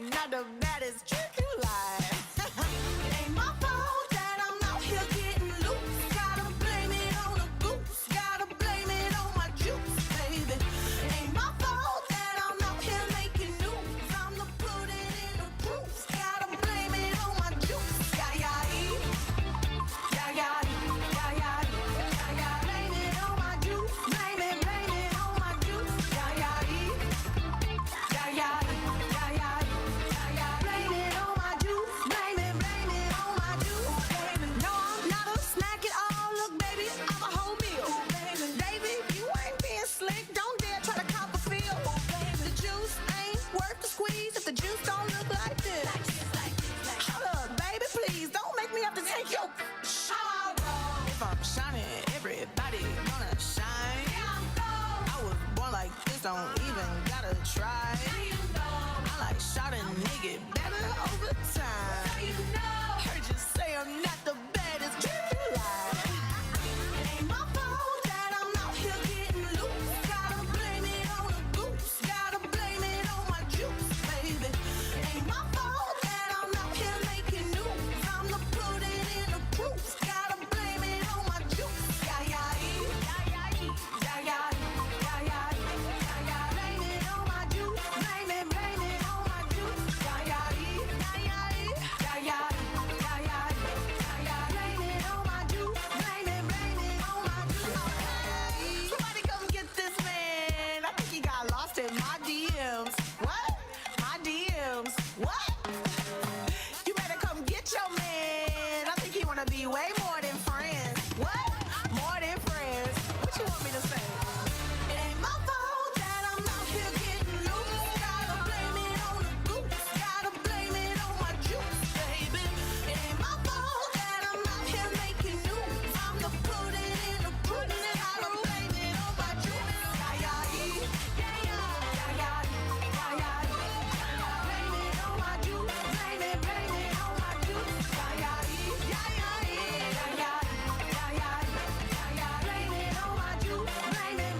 I'm not the baddest trick you like. It ain't my fault that I'm out here getting loose. Gotta blame it on the goose. Gotta blame it on my juice, baby. It ain't my fault that I'm out here making news. I'm the put it in the proof. Gotta blame it on my juice. Yeah, yeah, yeah, yeah, yeah, yeah, yeah, yeah. Blame it on my juice. Blame it on my juice. Yeah, yeah, yeah, yeah, yeah, yeah, yeah. Blame it on my juice. Blame it on my juice, baby. No, I'm not a snack at all. Look, baby, I'm a whole meal, baby. David, you ain't being slick. Don't dare try to cop a feel. The juice ain't worth the squeeze if the juice don't look like this. Hold up, baby, please don't make me have to take your shower. If I'm shining, everybody gonna shine. I was born like this, don't even gotta try. I like shot a nigga better over time. Heard you say I'm not the baddest trick you like. It ain't my fault that I'm out here getting loose. Gotta blame it on the goose. Gotta blame it on my juice, baby. It ain't my fault that I'm out here making news. I'm the put it in the proof. Gotta blame it on my juice. Yeah, yeah, yeah, yeah, yeah, yeah, yeah, yeah, yeah. Blame it on my juice. Blame it on my juice. Yeah, yeah, yeah, yeah, yeah, yeah, yeah, yeah, yeah. Blame it on my juice. Blame it on my juice. Somebody come get this man. I think he got lost in my DMs. What? My DMs. What? You better come get your man. I think he wanna be way more than friends. What? More than friends. What you want me to say? It ain't my fault that I'm out here getting loose. Gotta blame it on the goose. Gotta blame it on my juice, baby. It ain't my fault that I'm out here making news. I'm the put it in the proof. Gotta blame it on my juice. Yeah, yeah, yeah, yeah, yeah, yeah, yeah, yeah. Blame it on my juice. Blame it on my juice. Yeah, yeah, yeah, yeah, yeah, yeah, yeah, yeah. Blame it on my juice. Blame it,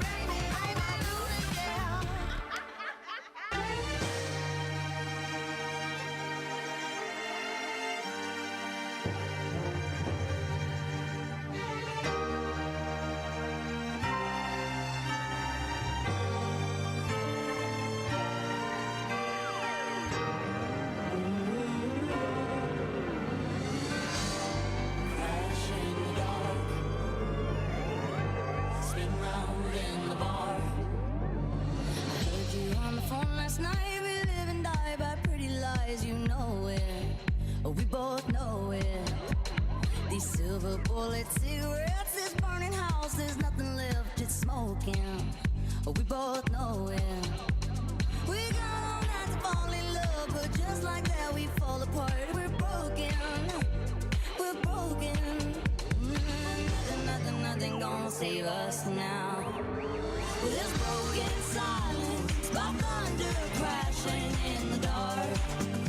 Spin round in the bar. I heard you on the phone last night. We live and die by pretty lies, you know it. Oh, we both know it. These silver bullet cigarettes, this burning house, there's nothing left, it's smoking. Oh, we both know it. We got all night to fall in love, but just like that we fall apart. We're broken. We're broken. Nothing gonna save us now. With this broken silence, by thunder crashing in the dark,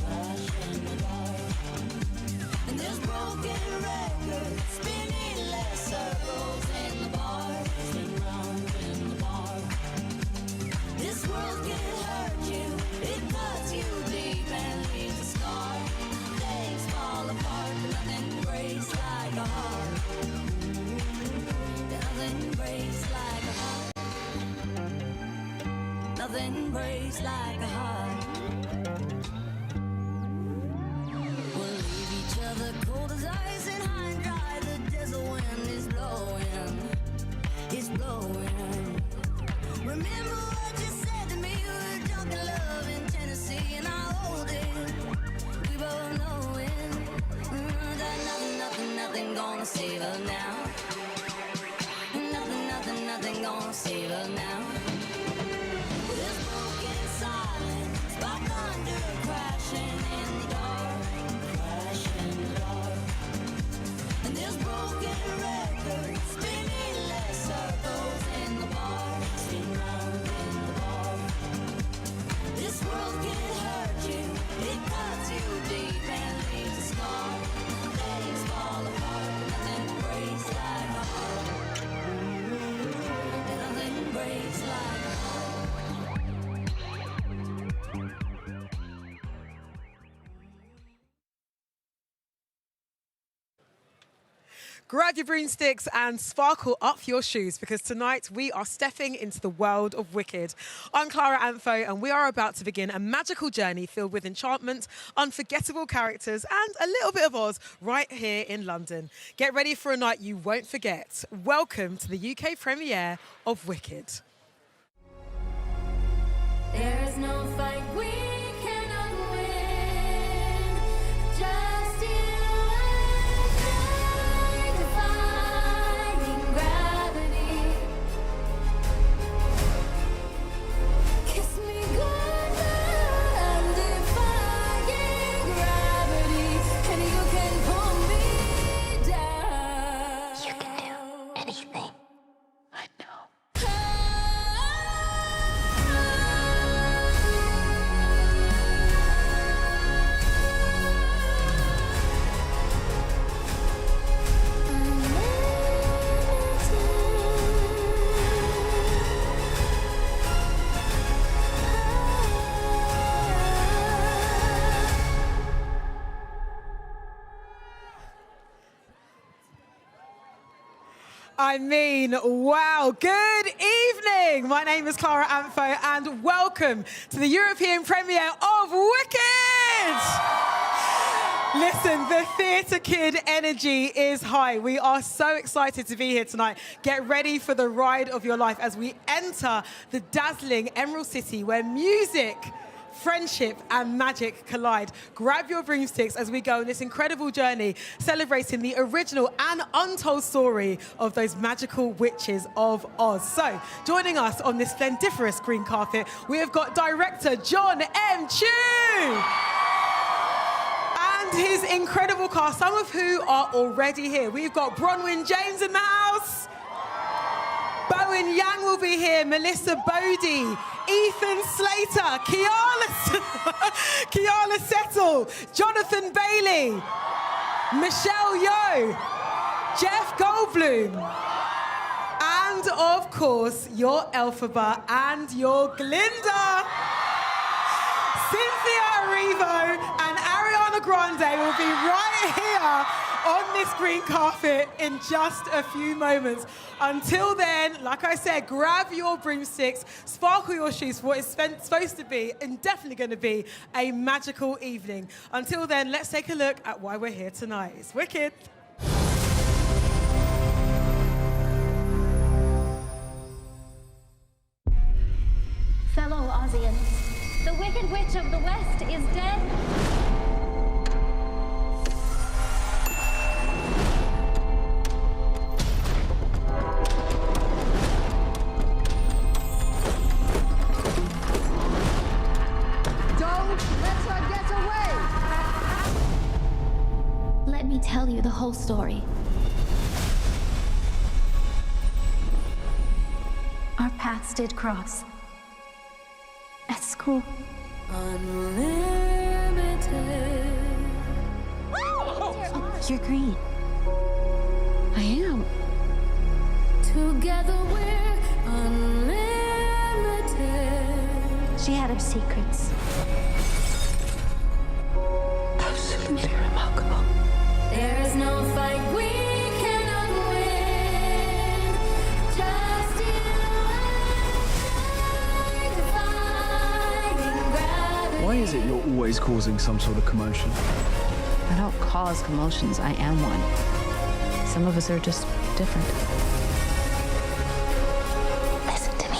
crashing in the dark. And this broken record spinning less circles in the bar, spin round in the bar. This world can hurt you, it cuts you deep and leaves a scar. Things fall apart, but nothing breaks like a heart. Nothing breaks like a heart. Nothing breaks like a heart. We'll leave each other cold as ice and high and dry. The desert wind is blowing. It's blowing. Remember what you said to me. We were drunk in love in Tennessee, and I hold it. We both know it. That nothing gonna save her now. Nothing gonna save her now. With this broken silence, by thunder crashing in the dark, crashing in the dark. And this broken record spinning less circles in the bar, spin round in the bar. Grab your broomsticks and sparkle up your shoes because tonight we are stepping into the world of Wicked. I'm Clara Antho and we are about to begin a magical journey filled with enchantment, unforgettable characters and a little bit of Oz right here in London. Get ready for a night you won't forget. Welcome to the UK premiere of Wicked. There's no fight we cannot win. Just you and I defying gravity. Kiss me goodnight, defying gravity, and you can pull me down. You can do anything. I know. I mean, wow. Good evening. My name is Clara Antho and welcome to the European premiere of Wicked. Listen, the theatre kid energy is high. We are so excited to be here tonight. Get ready for the ride of your life as we enter the dazzling Emerald City where music, friendship and magic collide. Grab your broomsticks as we go on this incredible journey celebrating the original and untold story of those magical witches of Oz. So, joining us on this splendiferous green carpet, we have got director Jon M and his incredible cast, some of who are already here. We've got Bronwyn James in the house. Bowen Yang will be here, Marissa Bode, Ethan Slater, Kiala Settle, Jonathan Bailey, Michelle Yeoh, Jeff Goldblum, and of course, your Elphaba and your Glinda. Cynthia Erivo and Ariana Grande will be right here on this green carpet in just a few moments. Until then, like I said, grab your broomsticks, sparkle your shoes for what is supposed to be and definitely going to be a magical evening. Until then, let's take a look at why we're here tonight. It's Wicked. Fellow Ozians, the Wicked Witch of the West is dead. Let me tell you the whole story. Our paths did cross. At school. Unlimited. Oh, you're green. I am. Together we're unlimited. She had her secrets. Absolutely remarkable. There is no fight we cannot win. Just you and I defying gravity. Why is it you're always causing some sort of commotion? I don't cause commotions, I am one. Some of us are just different. Listen to me.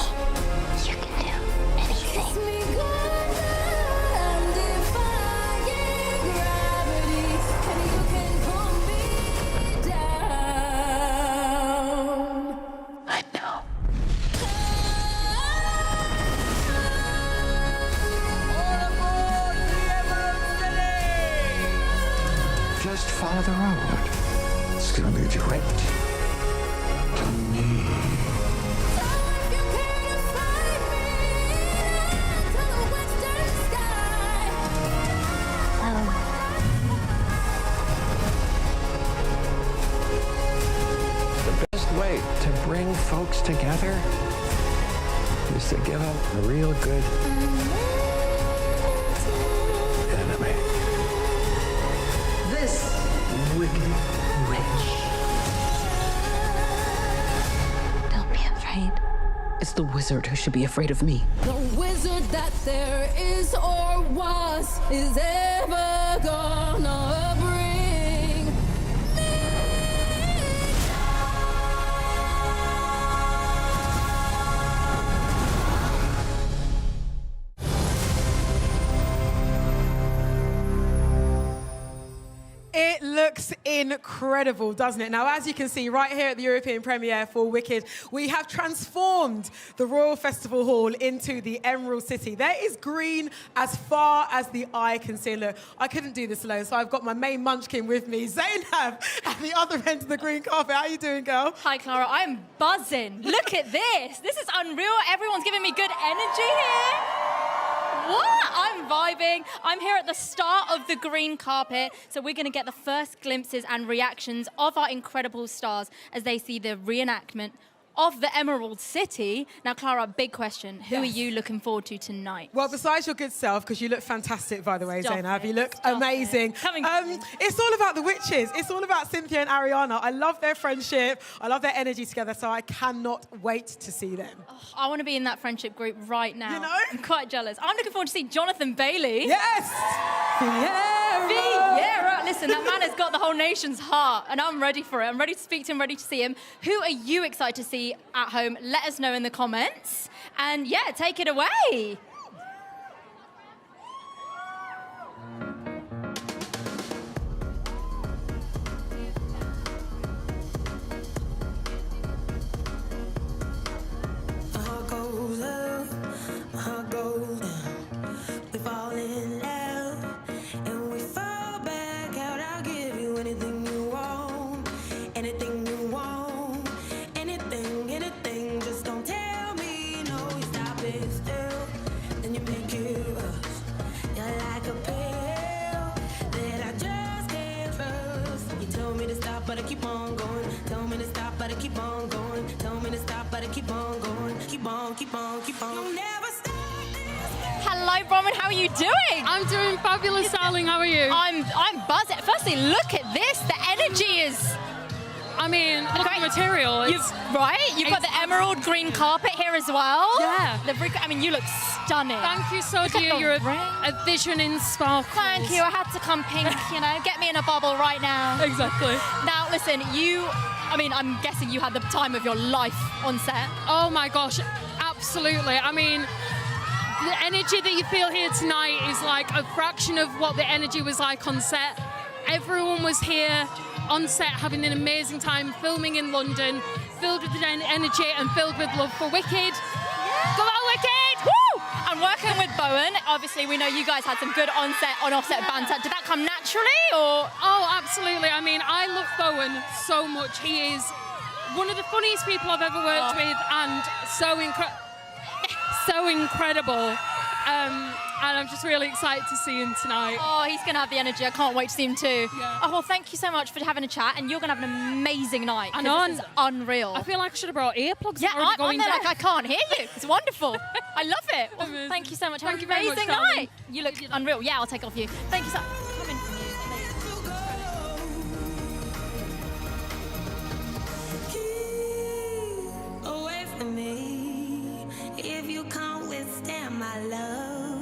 You can do anything. Kiss me goodnight, defying gravity, and you can pull me down. I know. Just follow the road. It's gonna lead you right to me. If you can't find me, to the western sky. The best way to bring folks together is to give them a real good enemy. This wicked witch the wizard who should be afraid of me? The wizard that there is or was is ever gonna bring It looks incredible, doesn't it? Now, as you can see right here at the European premiere for Wicked, we have transformed the Royal Festival Hall into the Emerald City. There is green as far as the eye can see. Look, I couldn't do this alone, so I've got my main munchkin with me, Zainab, at the other end of the green carpet. How you doing, girl? Hi, Clara. I'm buzzing. Look at this. This is unreal. Everyone's giving me good energy here. What? I'm vibing. I'm here at the start of the green carpet, so we're going to get the first glimpses and reactions of our incredible stars as they see the reenactment of the Emerald City. Now, Clara, big question. Who are you looking forward to tonight? Well, besides your good self, because you look fantastic, by the way, Stop Zainab. it. You look Stop amazing. it. It's all about the witches. It's all about Cynthia and Ariana. I love their friendship. I love their energy together, so I cannot wait to see them. Oh, I want to be in that friendship group right now. You know? I'm quite jealous. I'm looking forward to see Jonathan Bailey. Yes! Vieira. Listen, that man has got the whole nation's heart, and I'm ready for it. I'm ready to speak to him, ready to see him. Who are you excited to see at home? Let us know in the comments. And yeah, take it away. But I keep on going. Tell me to stop, but I keep on going. Tell me to stop, but I keep on going. Keep on, keep on, keep on. You'll never stop this. Hello, Bronwyn. How are you doing? I'm doing fabulous, darling. How are you? I'm buzzing. Firstly, look at this. The energy is. I mean, look at the material. You've got the emerald green carpet here as well. Yeah. I mean, you look stunning. Thank you so dear. You're a vision in sparkles. Thank you. I had to come pink, you know. Get me in a bubble right now. Exactly. Now, listen, I'm guessing you had the time of your life on set. Oh my gosh, absolutely. I mean, the energy that you feel here tonight is like a fraction of what the energy was like on set. Everyone was here on set having an amazing time filming in London, filled with energy and filled with love for Wicked. Yeah. Go on, Wicked! Woo! And working with Bowen, obviously we know you guys had some good on-set, on-offset banter. Did that come naturally, or? Oh, absolutely. I mean, I love Bowen so much. He is one of the funniest people I've ever worked with, and so incredible. And I'm just really excited to see him tonight. Oh, he's going to have the energy. I can't wait to see him too. Yeah. Oh, well, thank you so much for having a chat, and you're going to have an amazing night. I know. This is unreal. I feel like I should have brought earplugs. Yeah, I'm there like I can't hear you. It's wonderful. I love it. Well, Amazing. thank you so much. Thank have you an very much, amazing darling. night. You look unreal. Yeah, I'll take off you. Thank you so much. Come in from you. Keep away from me if you can't withstand my love.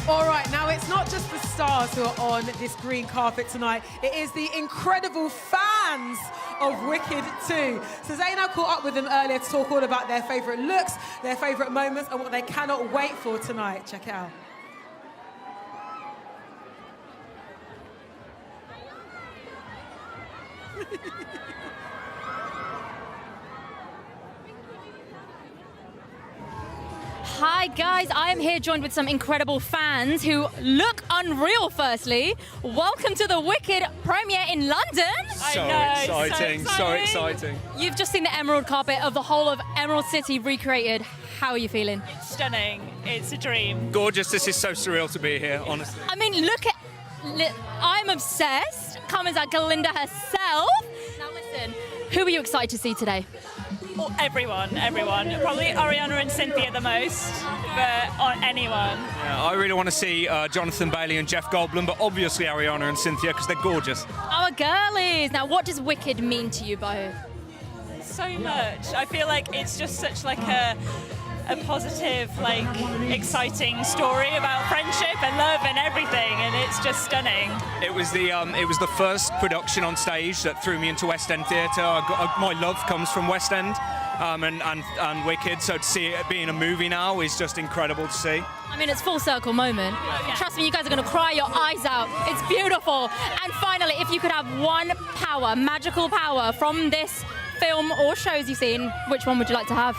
All right, now it's not just the stars who are on this green carpet tonight. It is the incredible fans of Wicked 2. So Zainab caught up with them earlier to talk all about their favourite looks, their favourite moments, and what they cannot wait for tonight. Check it out. Hi guys, I am here joined with some incredible fans who look unreal firstly. Welcome to the Wicked premiere in London. So exciting. You've just seen the emerald carpet of the whole of Emerald City recreated. How are you feeling? Stunning. It's a dream. Gorgeous. This is so surreal to be here, honestly. I mean, look at... I'm obsessed. Coming as Galinda herself. Now listen, who are you excited to see today? Oh, everyone. Probably Ariana and Cynthia the most, but on anyone. Yeah, I really want to see Jonathan Bailey and Jeff Goldblum, but obviously Ariana and Cynthia because they're gorgeous. Our girlies. Now, what does Wicked mean to you both? So much. I feel like it's just such like a positive, like exciting story about friendship and love and everything, and it's just stunning. It was the first production on stage that threw me into West End theatre. My love comes from West End and Wicked, so to see it being a movie now is just incredible to see. I mean, it's full circle moment. Trust me, you guys are going to cry your eyes out. It's beautiful. And finally, if you could have one power, magical power from this film or shows you've seen, which one would you like to have?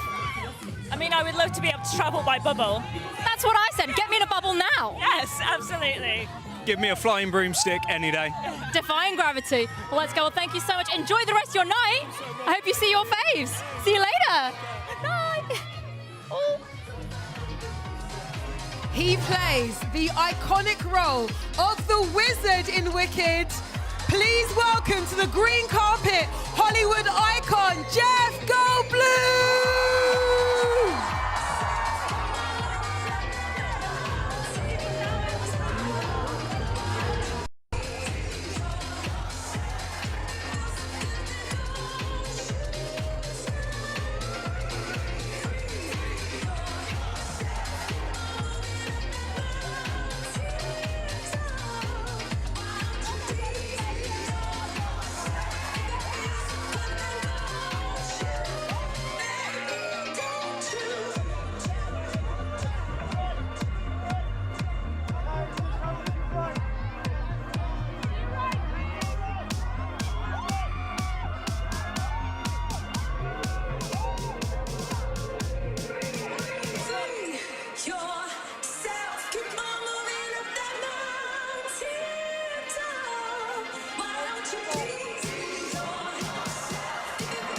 I mean, I would love to be able to travel by bubble. That's what I said. Get me in a bubble now. Yes, absolutely. Give me a flying broomstick any day. Defying gravity. Well, let's go. Well, thank you so much. Enjoy the rest of your night. I hope you see your faves. See you later. Good night. Oh. He plays the iconic role of the wizard in Wicked. Please welcome to the green carpet, Hollywood icon, Jeff Goldblum!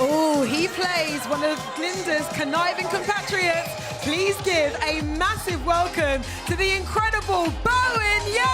Oh, he plays one of Glinda's conniving compatriots. Please give a massive welcome to the incredible Bowen Yang!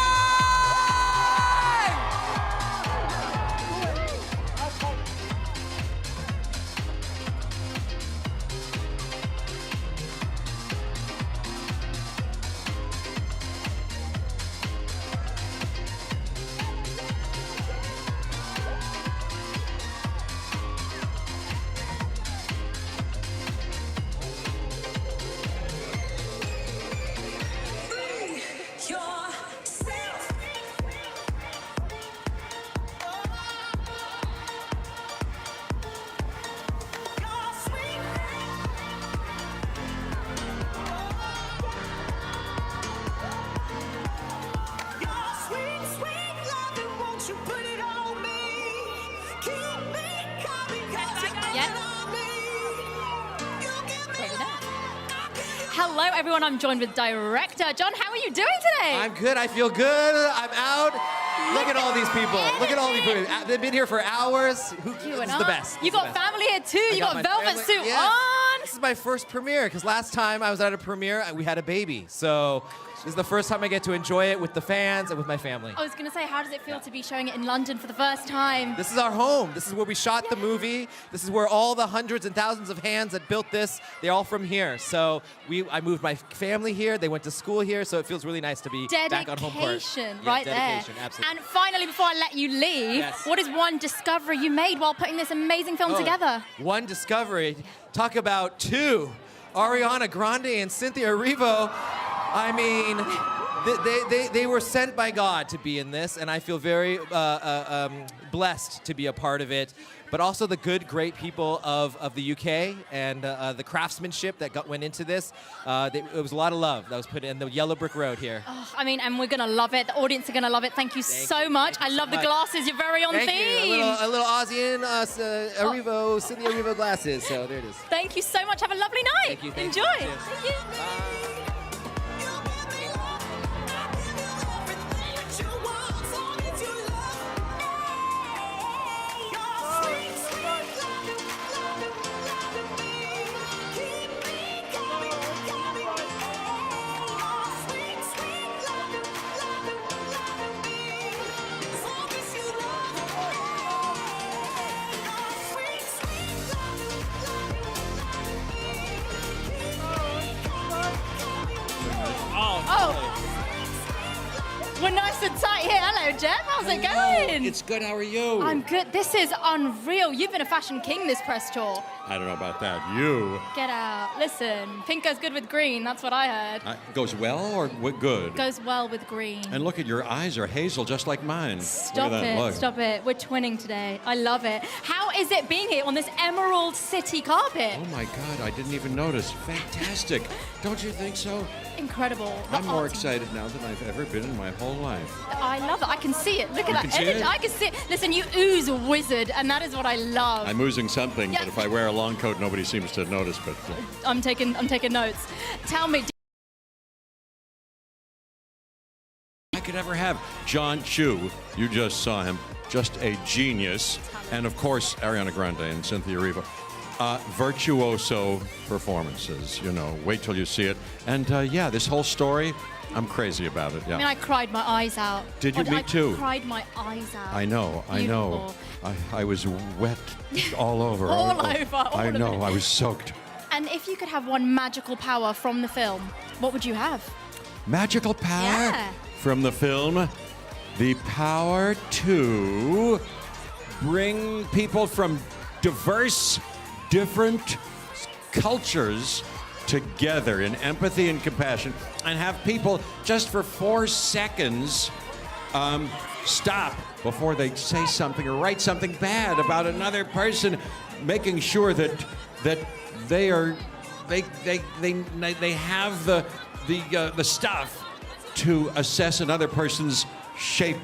Hello, everyone. I'm joined with director Jon. How are you doing today? I'm good. I feel good. I'm out. Look at all these people. Look at all these people. They've been here for hours. This is the best. You got family here too. You got velvet suit on. This is my first premiere because last time I was at a premiere, we had a baby. So this is the first time I get to enjoy it with the fans and with my family. I was going to say, how does it feel to be showing it in London for the first time? This is our home. This is where we shot the movie. This is where all the hundreds and thousands of hands that built this, they're all from here. So I moved my family here. They went to school here. So it feels really nice to be back on home court. Dedication, right dedication, there. Absolutely. And finally, before I let you leave, what is one discovery you made while putting this amazing film together? One discovery. Talk about two. Ariana Grande and Cynthia Erivo. I mean, They were sent by God to be in this, and I feel very blessed to be a part of it. But also the good, great people of the UK and the craftsmanship that went into this. It was a lot of love that was put in the yellow brick road here. Oh, I mean, and we're going to love it. The audience are going to love it. Thank you so much. I love the glasses. You're very on theme. A little Aussie Erivo, Cynthia Erivo glasses. So there it is. Thank you so much. Have a lovely night. Thank you. Enjoy. Thank you. We're nice and tight here. Hello, Jeff. How's it going? It's good. How are you? I'm good. This is unreal. You've been a fashion king this press tour. I don't know about that. You. Get out. Listen, pink goes good with green. That's what I heard. Goes well or good? Goes well with green. And look at your eyes are hazel just like mine. Stop Look at that. it. Look. Stop it. We're twinning today. I love it. How is it being here on this Emerald City carpet? Oh my God, I didn't even notice. Fantastic. Don't you think so? Incredible. I'm more excited now than I've ever been in my whole life. I love it. I can see it. Look at You that can see energy. it? I can see it. Listen, you ooze wizard, and that is what I love. I'm oozing something, Yeah. but if I wear a long coat, nobody seems to notice. But I'm taking notes. Tell me. I could ever have John Chu. You just saw him. Just a genius. And of course, Ariana Grande and Cynthia Erivo. Virtuoso performances, you know. Wait till you see it. And yeah, this whole story, I'm crazy about it. Yeah. I mean, I cried my eyes out. Did you? Me too. I cried my eyes out. I know. Beautiful. I was wet all over. All over, all I of know. it. I was soaked. And if you could have one magical power from the film, what would you have? Magical power Yeah. from the film. The power to bring people from diverse, different cultures together in empathy and compassion, and have people just for 4 seconds stop before they say something or write something bad about another person, making sure that they have the stuff to assess another person's shape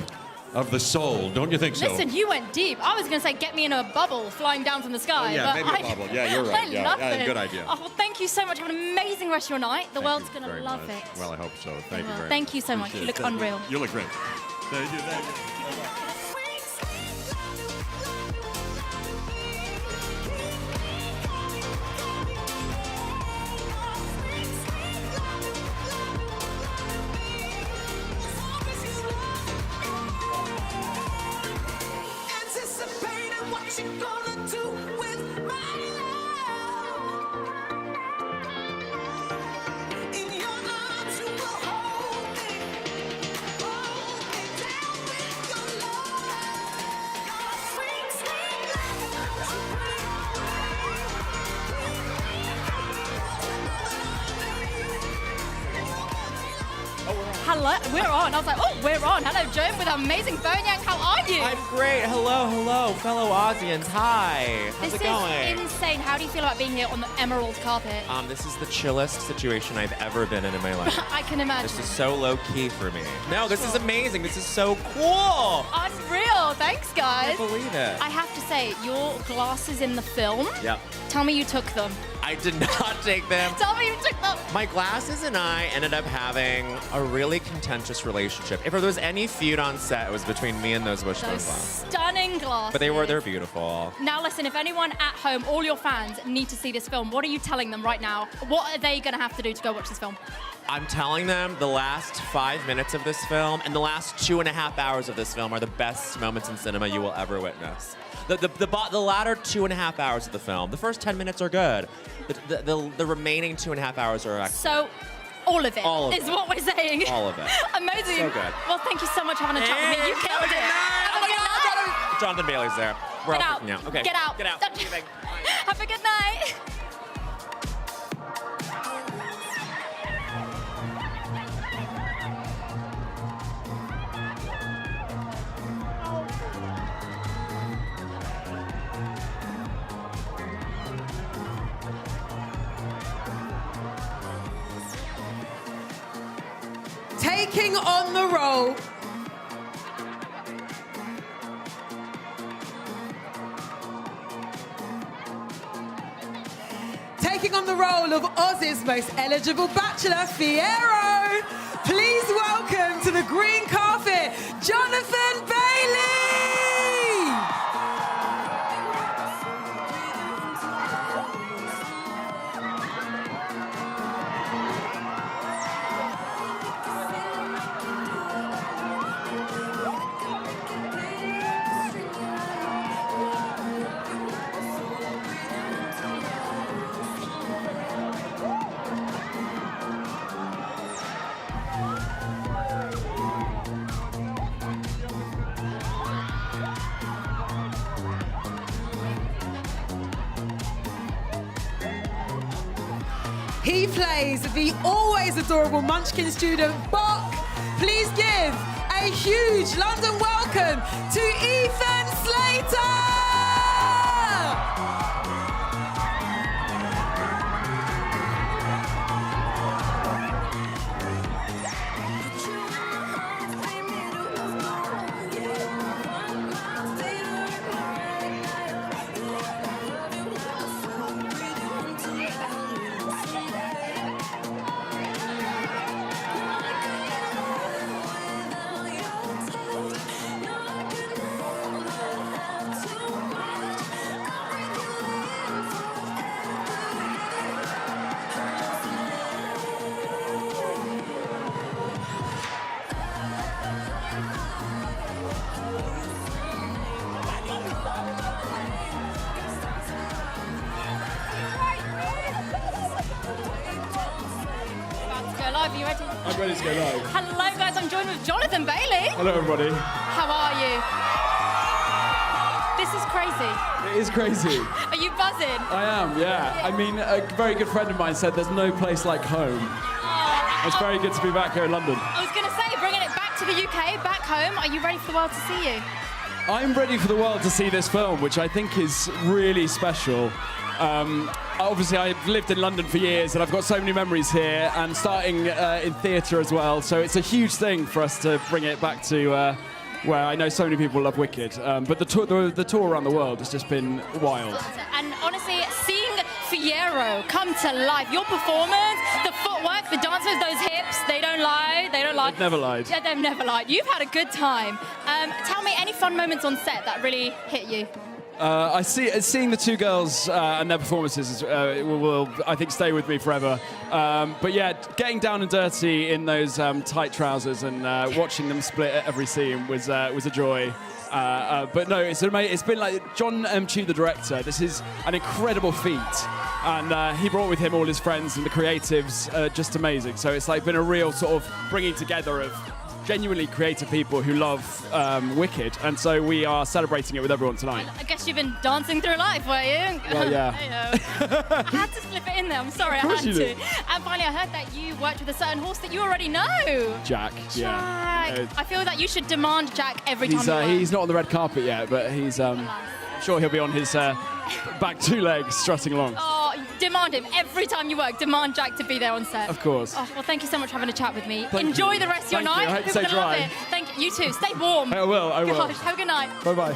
of the soul. Don't you think so? Listen, you went deep. I was going to say, get me in a bubble flying down from the sky. Oh, yeah, but maybe a bubble. Yeah, you're right. I love Yeah, it. good idea. Oh, well, thank you so much. Have an amazing rest of your night. The world's going to Very love much. it. Well, I hope so. Thank you very much. Thank you so much. You Appreciate look it. unreal. You look great. Thank you. Thank you. Anticipating what you gonna do with my love. In your arms you will hold me down with your love. Your sweet, sweet Hello, we're on. I was like, oh, we're on. Hello, Jon with amazing Bowen Yang. How are you? I'm great. Hello, fellow Aussians. Hi. How's This it going? is insane. How do you feel about being here on the Emerald carpet? This is the chillest situation I've ever been in my life. I can imagine. This is so low key for me. No, this is amazing. This is so cool. Unreal. Thanks, guys. I can't believe it. I have to say, your glasses in the film, Yep. tell me you took them. I did not take them. Tell me you took them. My glasses and I ended up having a really contentious relationship. If there was any feud on set, it was between me and those wishbone Those glasses. stunning glasses. But they're beautiful. Now listen, if anyone at home, all your fans need to see this film, what are you telling them right now? What are they going to have to do to go watch this film? I'm telling them the last 5 minutes of this film and the last 2.5 hours of this film are the best moments in cinema you will ever witness. The latter 2.5 hours of the film, the first 10 minutes are good. The remaining 2.5 hours are excellent. So, all of it All of is it. what we're saying. All of it. Amazing. So good. Well, thank you so much for having a chat with me. You killed it. Have a good night. Jonathan Bailey's there. We're Get all out. freaking out. Okay. Get out. Get out. Leaving. Have a good night. taking on the role of Oz's most eligible bachelor, Fierro. Please welcome to the green carpet, Jonathan Bailey! He plays the always adorable Munchkin student, Bok. Please give a huge London welcome to Ethan Slater! Live, are you ready? I'm ready to go live. Hello guys, I'm joined with Jonathan Bailey. Hello everybody. How are you? This is crazy. It is crazy. Are you buzzing? I am, yeah. I mean, a very good friend of mine said there's no place like home. It's very good to be back here in London. I was going to say, bringing it back to the UK, back home. Are you ready for the world to see you? I'm ready for the world to see this film, which I think is really special. Obviously, I've lived in London for years, and I've got so many memories here, and starting in theatre as well. So it's a huge thing for us to bring it back to where I know so many people love Wicked. But the tour around the world has just been wild. And honestly, seeing Fierro come to life, your performance, the footwork, the dancers, those hips, they don't lie. They don't lie. They've never lied. Yeah, they've never lied. You've had a good time. Tell me any fun moments on set that really hit you. Seeing the two girls and their performances will, I think, stay with me forever. But yeah, getting down and dirty in those tight trousers and watching them split at every scene was a joy. But no, it's been like Jon M, the director. This is an incredible feat, and he brought with him all his friends and the creatives. Just amazing. So it's like been a real sort of bringing together of genuinely creative people who love Wicked, and so we are celebrating it with everyone tonight. I guess you've been dancing through life, were you? Well, yeah. I had to slip it in there. I'm sorry, I had to. And finally, I heard that you worked with a certain horse that you already know. Jack. Yeah. I feel that you should demand Jack every time you work. He's not on the red carpet yet, but he's sure he'll be on his back two legs strutting along. Oh, demand him every time you work. Demand Jack to be there on set. Of course. Oh, well, thank you so much for having a chat with me. Thank Enjoy you. the rest of your Thank night. you. I hope you People stay are gonna love dry. it. Thank you. You too. Stay warm. I will. Gosh, have a good night. Bye-bye.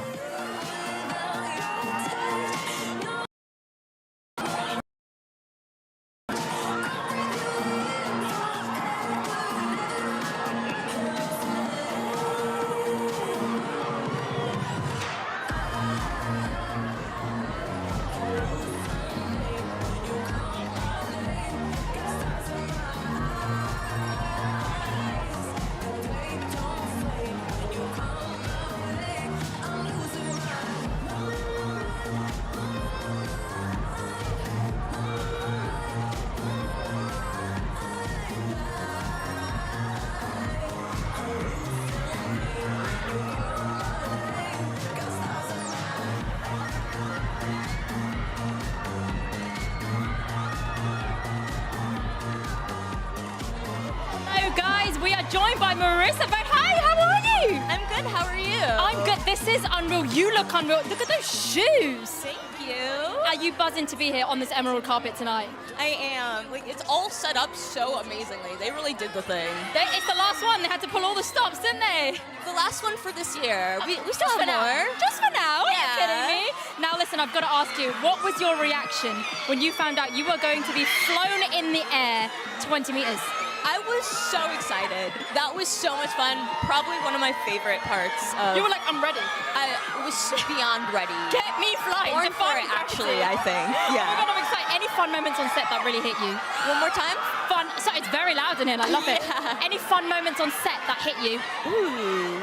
Joined by Marissa Bode. Hi, how are you? I'm good, how are you? I'm good. This is unreal. You look unreal. Look at those shoes. Thank you. Are you buzzing to be here on this emerald carpet tonight? I am. Like, it's all set up so amazingly. They really did the thing. It's the last one. They had to pull all the stops, didn't they? The last one for this year. We still Just have for now. more. Just for now. Are you Yeah. kidding me? Now listen, I've got to ask you, what was your reaction when you found out you were going to be flown in the air 20 meters? I was so excited. That was so much fun. Probably one of my favorite parts. You were like, I'm ready. I was beyond ready. Get me flying. Born for it, actually, I think. Yeah. Oh my God, I'm excited. Any fun moments on set that really hit you? One more time? Fun. So it's very loud in here. I love it. Yeah. Any fun moments on set that hit you? Ooh.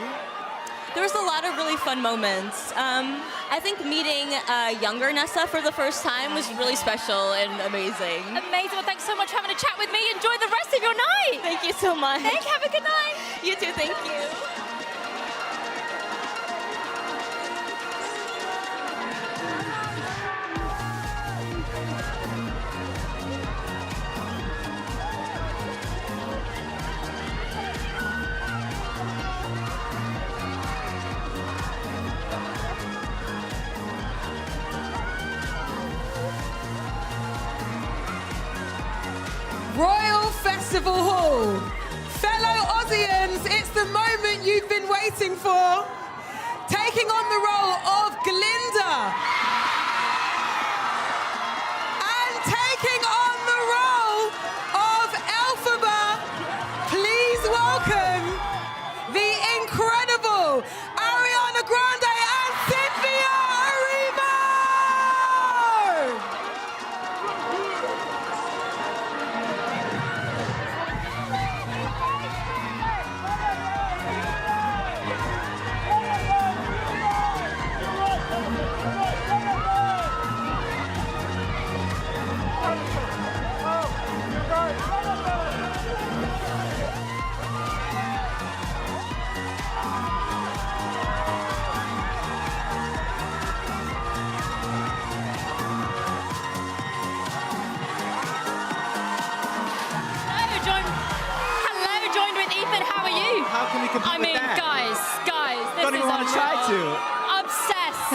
There was a lot of really fun moments. I think meeting younger Nessa for the first time was really special and amazing. Amazing. Well, thanks so much for having a chat with me. Enjoy the rest of your night. Thank you so much. Thank you. Have a good night. You too. Thank you. Royal Festival Hall. Fellow Aussians, it's the moment you've been waiting for. Taking on the role of Glinda. And taking on the role of Elphaba. Please welcome the incredible Ariana Grande and Cynthia Erivo. Hello, joined with Ethan. How are you? How can we compete I mean, with that? guys, this Don't is even want to try to. Obsessed.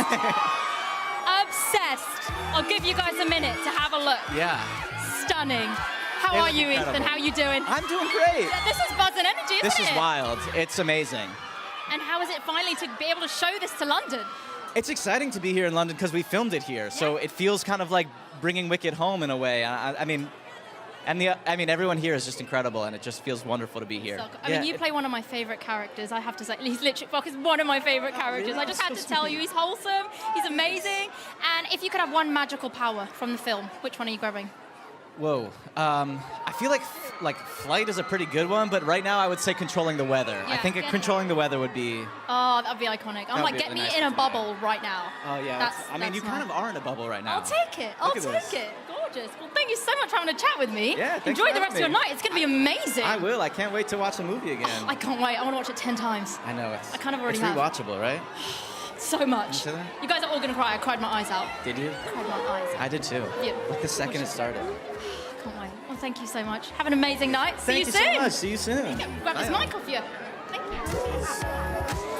Obsessed. I'll give you guys a minute to have a look. Yeah. Stunning. How It are was you, incredible. Ethan? How are you doing? I'm doing great. Yeah, this is buzz and energy, isn't This it? is wild. It's amazing. And how is it finally to be able to show this to London? It's exciting to be here in London because we filmed it here, so it feels kind of like bringing Wicked home in a way. I mean, everyone here is just incredible, and it just feels wonderful to be here. I mean, you play one of my favorite characters. I have to say, he's literally, Fox is one of my favorite characters. really? I just had So to tell you, he's wholesome, he's amazing. And if you could have one magical power from the film, which one are you grabbing? Whoa. I feel like flight is a pretty good one, but right now I would say controlling the weather. I Yeah, think get controlling the weather would be. Oh, that would be iconic. I'm That'd like, be get really me nice in a to bubble right now. Oh yeah. That's you kind of are in a bubble right now. I'll take it. I'll Look at take this. it. Gorgeous. Well, thank you so much for having a chat with me. Yeah, thanks Enjoy for the rest of having your me. night. It's going to be amazing. I will. I can't wait to watch the movie again. I can't wait. I want to watch it 10 times. I know. It's, I kind of already it's have. rewatchable, right? So much. Into that? You guys are all going to cry. I cried my eyes out. Did you? Cried my eyes out. I did too. Yeah. Like the second it started. Can't wait. Well, thank you so much. Have an amazing night. See Thank you you soon. so much. See you soon. Grab this Bye. mic off you. Thank you.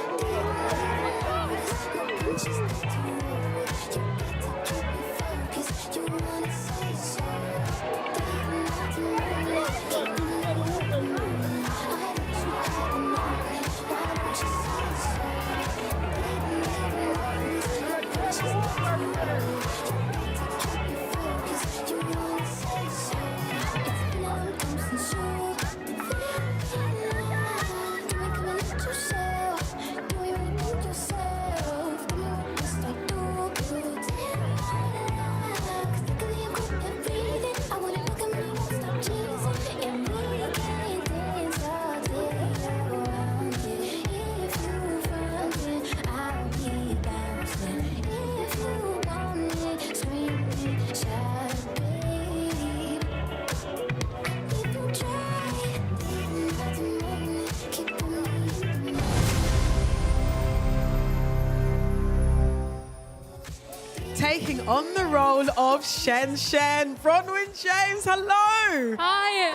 Taking on the role of Shen, Bronwyn James, hello! Hi.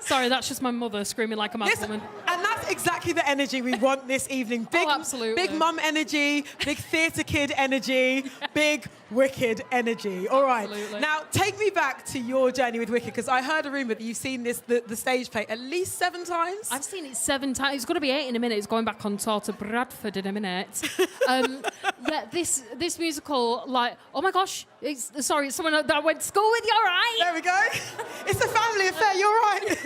Sorry, that's just my mother screaming like a mad woman. And that's That's exactly the energy we want this evening. Big, absolutely. Big mum energy, big theatre kid energy, big Wicked energy. All right. Absolutely. Now, take me back to your journey with Wicked, because I heard a rumour that you've seen the stage play at least 7 times. I've seen it 7 times. It's going to be 8 in a minute. It's going back on tour to Bradford in a minute. Yeah, this musical, like, oh my gosh, it's someone that I went to school with. You're right. There we go. It's a family affair. You're right.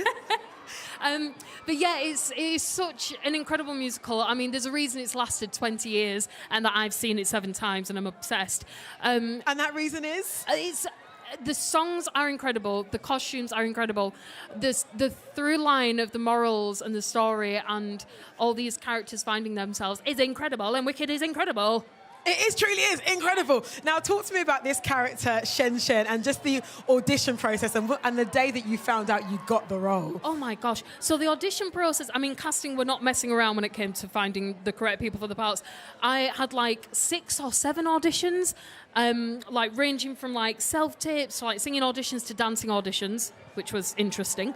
But yeah, it is such an incredible musical. I mean, there's a reason it's lasted 20 years and that I've seen it 7 times and I'm obsessed. And that reason is? The songs are incredible. The costumes are incredible. The through line of the morals and the story and all these characters finding themselves is incredible. And Wicked is incredible. It truly is incredible. Now, talk to me about this character, Shen Shen, and just the audition process and the day that you found out you got the role. Oh, my gosh. So the audition process, I mean, casting were not messing around when it came to finding the correct people for the parts. I had, like, 6 or 7 auditions, like, ranging from, like, self-tapes, like, singing auditions to dancing auditions, which was interesting.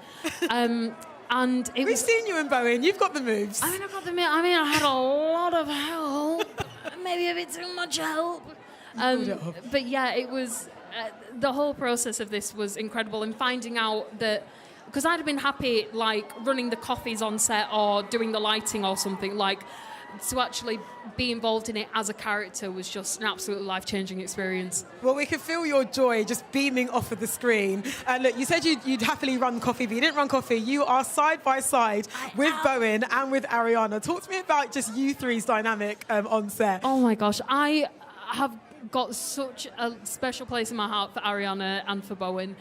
And We've seen you in Bowen. You've got the moves. I mean, I had a lot of help. Maybe a bit too much help. But yeah, it was... the whole process of this was incredible. And finding out that... Because I'd have been happy, like, running the coffees on set or doing the lighting or something. Like, to actually be involved in it as a character was just an absolutely life-changing experience. Well, we could feel your joy just beaming off of the screen. Look, you said you'd happily run coffee, but you didn't run coffee. You are side by side with Bowen and with Ariana. Talk to me about just you three's dynamic on set. Oh my gosh, I have got such a special place in my heart for Ariana and for Bowen.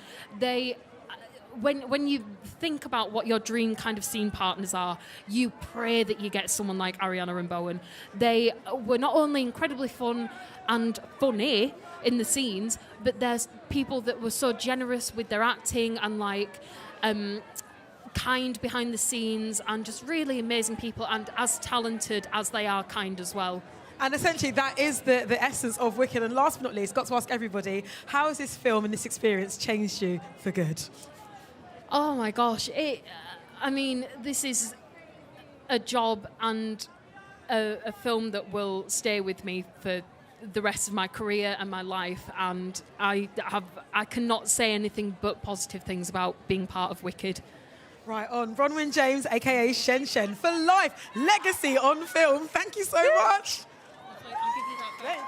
When you think about what your dream kind of scene partners are, you pray that you get someone like Ariana and Bowen. They were not only incredibly fun and funny in the scenes, but there's people that were so generous with their acting and like kind behind the scenes and just really amazing people and as talented as they are kind as well. And essentially, that is the essence of Wicked. And last but not least, got to ask everybody, how has this film and this experience changed you for good? Oh my gosh, I mean, this is a job and a film that will stay with me for the rest of my career and my life, and I cannot say anything but positive things about being part of Wicked. Right on, Bronwyn James, aka Shen Shen, for life, legacy on film. Thank you so much. I'll give you that back.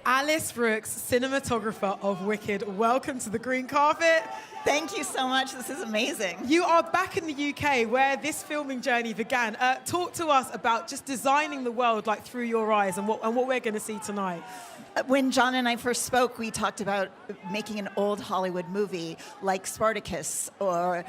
Alice Brooks, cinematographer of Wicked. Welcome to the green carpet. Thank you so much. This is amazing. You are back in the UK where this filming journey began. Talk to us about just designing the world like through your eyes and what we're going to see tonight. When Jon and I first spoke, we talked about making an old Hollywood movie like Spartacus or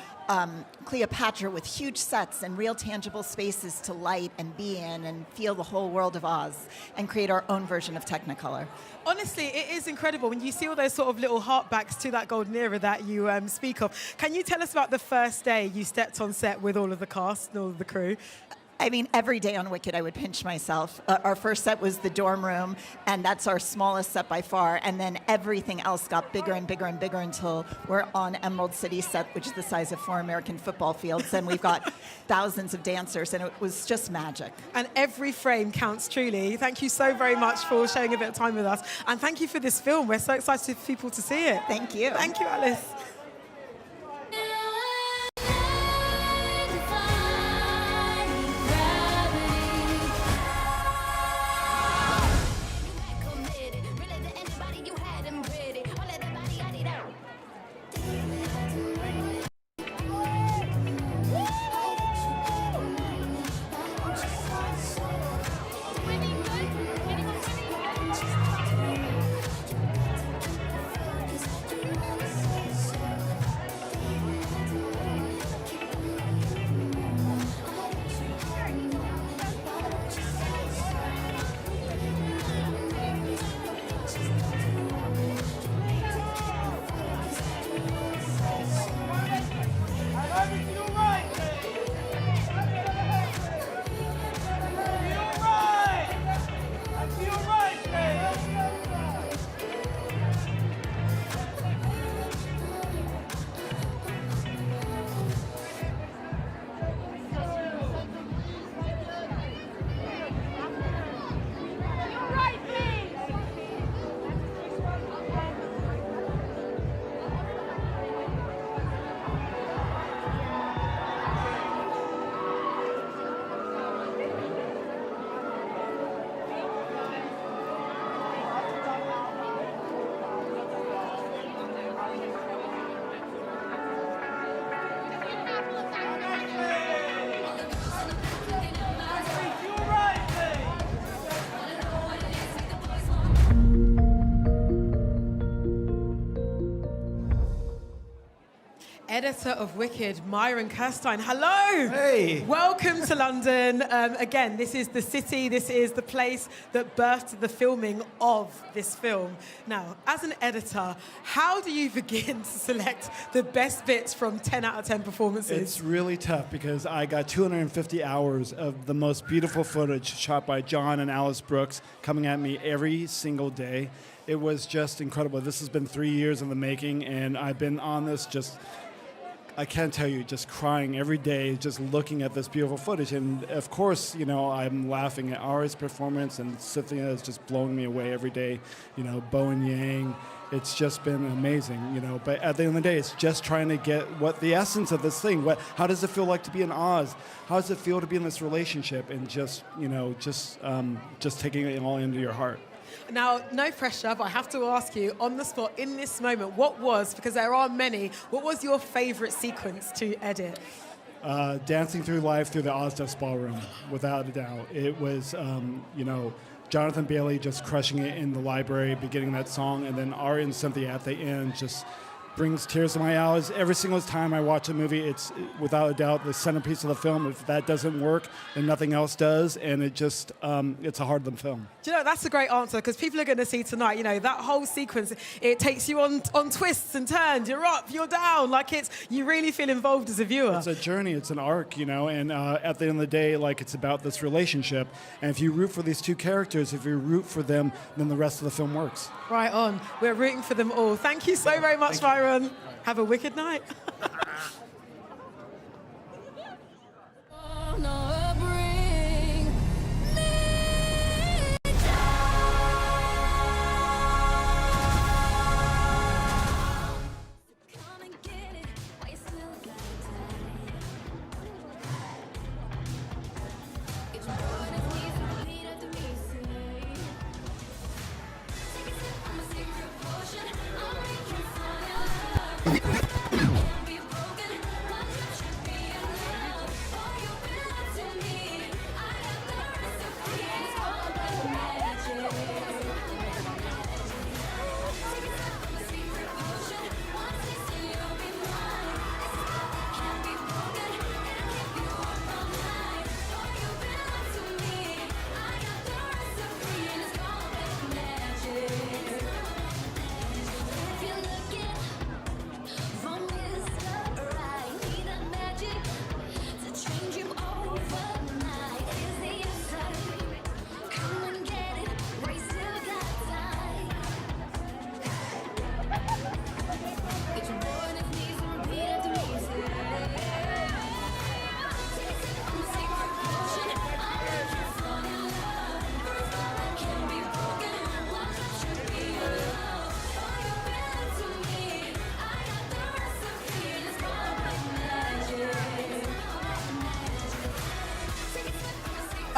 Cleopatra with huge sets and real tangible spaces to light and be in and feel the whole world of Oz and create our own version of Technicolor. Honestly, it is incredible when you see all those sort of little heartbacks to that golden era that you speak of. Can you tell us about the first day you stepped on set with all of the cast and all of the crew? I mean, every day on Wicked, I would pinch myself. Our first set was the dorm room, and that's our smallest set by far. And then everything else got bigger and bigger and bigger until we're on Emerald City set, which is the size of 4 American football fields. And we've got thousands of dancers, and it was just magic. And every frame counts truly. Thank you so very much for sharing a bit of time with us. And thank you for this film. We're so excited for people to see it. Thank you. Thank you, Alice. Editor of Wicked, Myron Kirstein. Hello. Hey. Welcome to London. Again, this is the city. This is the place that birthed the filming of this film. Now, as an editor, how do you begin to select the best bits from 10 out of 10 performances? It's really tough because I got 250 hours of the most beautiful footage shot by Jon and Alice Brooks coming at me every single day. It was just incredible. This has been 3 years in the making, and I've been on this just... I can't tell you, just crying every day, just looking at this beautiful footage. And of course, you know, I'm laughing at Ari's performance, and Cynthia is just blowing me away every day. You know, Bowen Yang, it's just been amazing, you know. But at the end of the day, it's just trying to get what the essence of this thing, how does it feel like to be in Oz? How does it feel to be in this relationship? And just, you know, just taking it all into your heart. Now, no pressure, but I have to ask you, on the spot, in this moment, because there are many, what was your favorite sequence to edit? Dancing through life through the Ozdust Ballroom, without a doubt. It was, you know, Jonathan Bailey just crushing it in the library, beginning that song, and then Ari and Cynthia at the end just brings tears to my eyes. Every single time I watch a movie, it's without a doubt the centerpiece of the film. If that doesn't work, then nothing else does, and it just, it's a Hardland film. Do you know, that's a great answer, because people are going to see tonight, you know, that whole sequence, it takes you on twists and turns. You're up, you're down, like you really feel involved as a viewer. It's a journey, it's an arc, you know, and at the end of the day, like, it's about this relationship, and if you root for these two characters, if you root for them, then the rest of the film works. Right on. We're rooting for them all. Thank you so very much, Myron. Have a wicked night.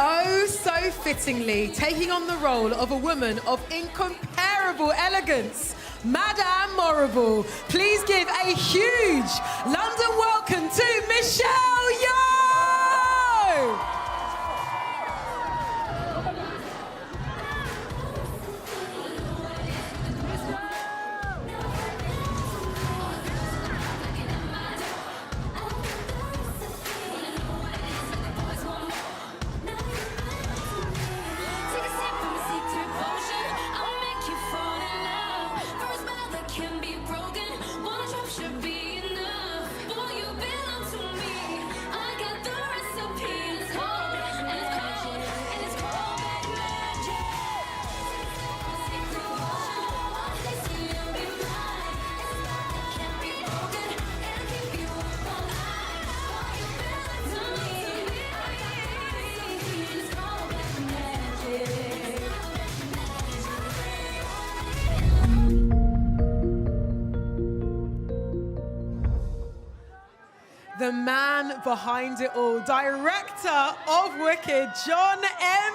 Oh, so fittingly, taking on the role of a woman of incomparable elegance, Madame Morrible. Please give a huge London welcome to Michelle Yeoh! The man behind it all, director of Wicked, Jon M.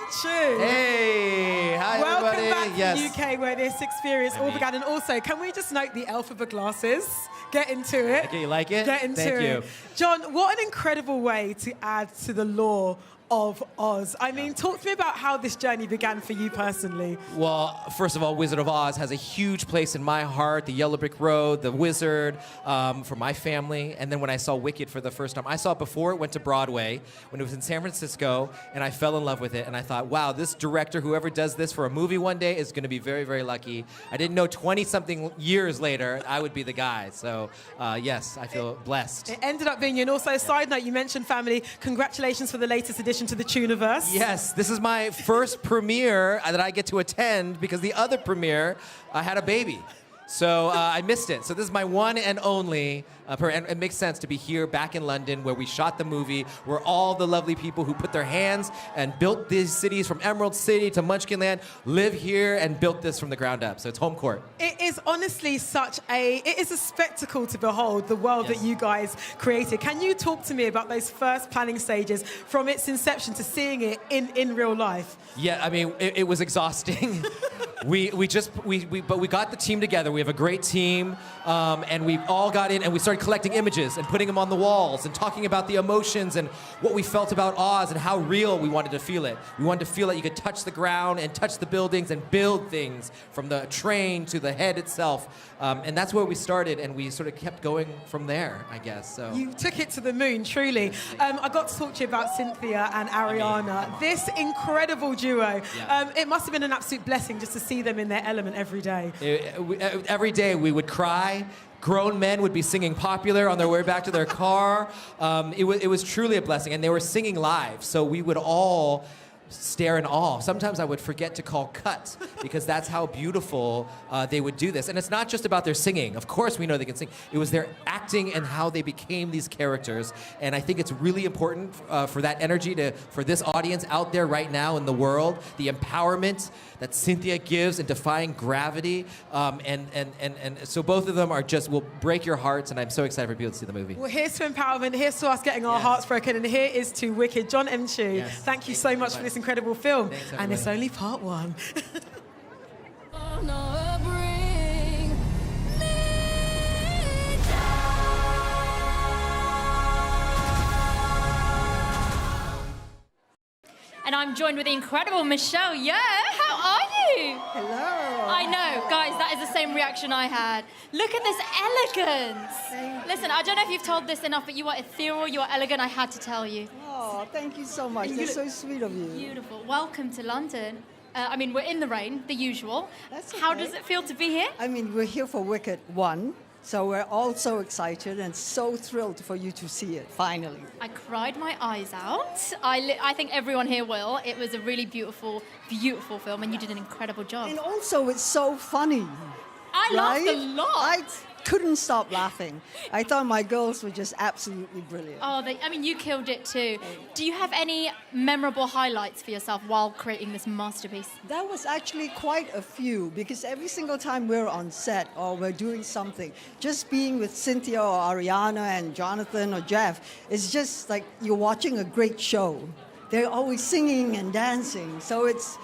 Hey, hi Welcome everybody. back to Yes. the UK where this experience all began. And also, can we just note the Elphaba glasses? Get into it. Okay, you like it? Get into Thank it. you. John, what an incredible way to add to the lore of Oz. I mean, talk to me about how this journey began for you personally. Well, first of all, Wizard of Oz has a huge place in my heart. The Yellow Brick Road, the Wizard, for my family. And then when I saw Wicked for the first time, I saw it before it went to Broadway, when it was in San Francisco, and I fell in love with it. And I thought, wow, this director, whoever does this for a movie one day, is going to be very, very lucky. I didn't know 20-something years later I would be the guy. So, yes, I feel blessed. It ended up being you. And also, side note, you mentioned family. Congratulations for the latest edition to the Tuniverse. Yes, this is my first premiere that I get to attend because the other premiere, I had a baby. So I missed it. So this is my one and only, and it makes sense to be here back in London where we shot the movie, where all the lovely people who put their hands and built these cities from Emerald City to Munchkinland live here and built this from the ground up. So it's home court. It is honestly it is a spectacle to behold the world that you guys created. Can you talk to me about those first planning stages from its inception to seeing it in real life? Yeah, I mean, it was exhausting. But we got the team together. We have a great team, and we all got in and we started collecting images and putting them on the walls and talking about the emotions and what we felt about Oz and how real we wanted to feel it. We wanted to feel that you could touch the ground and touch the buildings and build things from the train to the head itself. And that's where we started, and we sort of kept going from there, I guess. So you took it to the moon, truly. I got to talk to you about Cynthia and Ariana. This incredible duo. It must have been an absolute blessing just to see them in their element every day. Every day we would cry. Grown men would be singing Popular on their way back to their car. It was truly a blessing, and they were singing live, so we would all stare in awe. Sometimes I would forget to call cut because that's how beautiful they would do this. And it's not just about their singing. Of course we know they can sing. It was their acting and how they became these characters. And I think it's really important for that energy for this audience out there right now in the world, the empowerment that Cynthia gives in defying gravity. And so both of them will break your hearts, and I'm so excited for people to see the movie. Well, here's to empowerment, here's to us getting our hearts broken, and here is to Wicked. Jon M. Thank you so much for this incredible film. Thanks, and it's only part one. And I'm joined with the incredible Michelle Yeoh. How are you? Hello. I know, guys, that is the same reaction I had. Look at this elegance. Listen, I don't know if you've told this enough, but you are ethereal, you are elegant. I had to tell you. Oh, thank you so much. That's so sweet of you. Beautiful. Welcome to London. I mean, we're in the rain, the usual. That's okay. How does it feel to be here? I mean, we're here for Wicked 1, so we're all so excited and so thrilled for you to see it, finally. I cried my eyes out. I think everyone here will. It was a really beautiful, beautiful film, and you did an incredible job. And also, it's so funny. I laughed a lot. I couldn't stop laughing. I thought my girls were just absolutely brilliant. Oh, you killed it too. Do you have any memorable highlights for yourself while creating this masterpiece? That was actually quite a few, because every single time we're on set or we're doing something, just being with Cynthia or Ariana and Jonathan or Jeff, it's just like you're watching a great show. they're always singing and dancing. So it's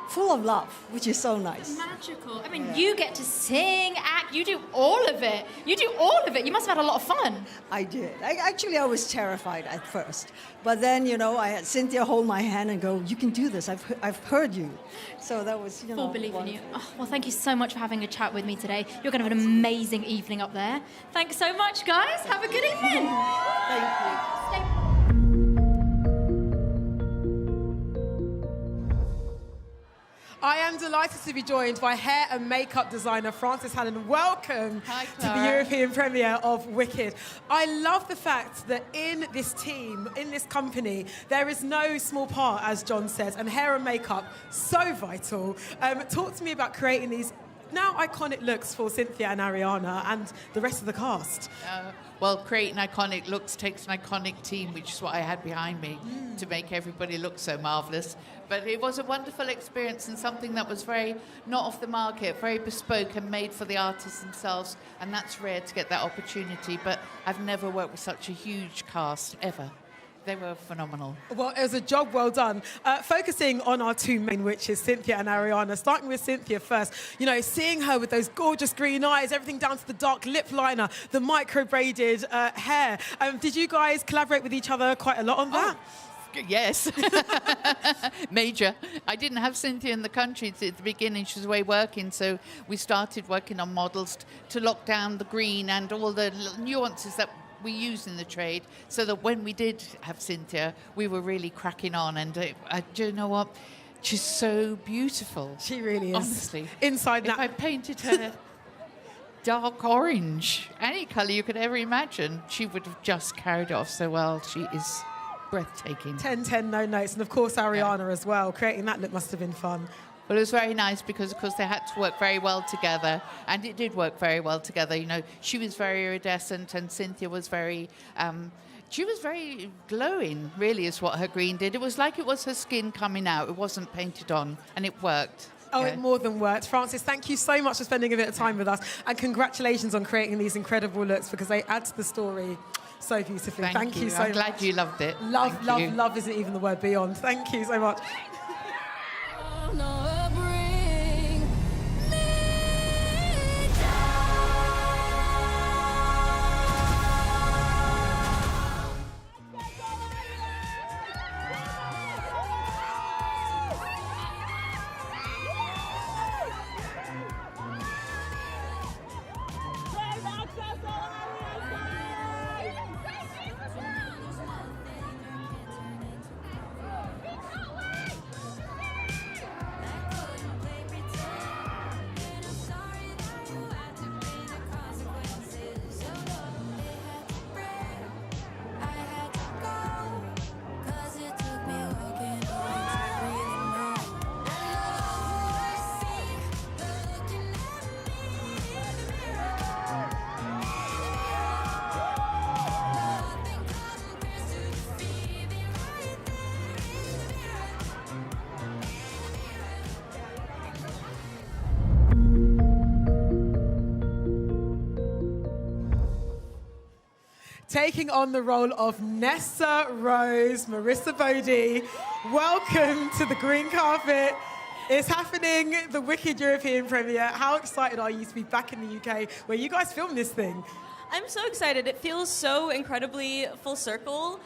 full of love, which is so nice. Magical. I mean, you get to sing, act, you do all of it. You do all of it. You must have had a lot of fun. I did. I was terrified at first. But then, I had Cynthia hold my hand and go, you can do this. I've heard you. So that was, Full belief in you. Oh, well, thank you so much for having a chat with me today. You're going to have an amazing evening up there. Thanks so much, guys. Have a good evening. Thank you. I am delighted to be joined by hair and makeup designer Frances Hannon. Welcome to the European premiere of Wicked. I love the fact that in this team, in this company, there is no small part, as Jon says, and hair and makeup, so vital. Talk to me about creating these now iconic looks for Cynthia and Ariana and the rest of the cast. Well, creating iconic looks takes an iconic team, which is what I had behind me to make everybody look so marvellous. But it was a wonderful experience and something that was very not off the market, very bespoke and made for the artists themselves. And that's rare to get that opportunity. But I've never worked with such a huge cast, ever. They were phenomenal. Well, it was a job well done. Focusing on our two main witches, Cynthia and Ariana, starting with Cynthia first. Seeing her with those gorgeous green eyes, everything down to the dark lip liner, the micro-braided hair. Did you guys collaborate with each other quite a lot on that? Yes. Major. I didn't have Cynthia in the country at the beginning. She was away working, so we started working on models to lock down the green and all the nuances that we used in the trade, so that when we did have Cynthia, we were really cracking on. And do you know what? She's so beautiful. She really is. Honestly. Inside if I painted her dark orange, any colour you could ever imagine, she would have just carried off so well. She is breathtaking. 10-10, no notes. And of course, Ariana as well. Creating that look must have been fun. Well, it was very nice because, of course, they had to work very well together, and it did work very well together. She was very iridescent, and Cynthia was very, she was very glowing, really, is what her green did. It was like it was her skin coming out. It wasn't painted on, and it worked. Oh, it more than worked. Frances, thank you so much for spending a bit of time with us, and congratulations on creating these incredible looks because they add to the story so beautifully. Thank you so much. I'm glad you loved it. Love isn't even the word beyond. Thank you so much. Taking on the role of Nessa Rose, Marissa Bode. Welcome to the green carpet. It's happening, the Wicked European premiere. How excited are you to be back in the UK where you guys filmed this thing? I'm so excited. It feels so incredibly full circle.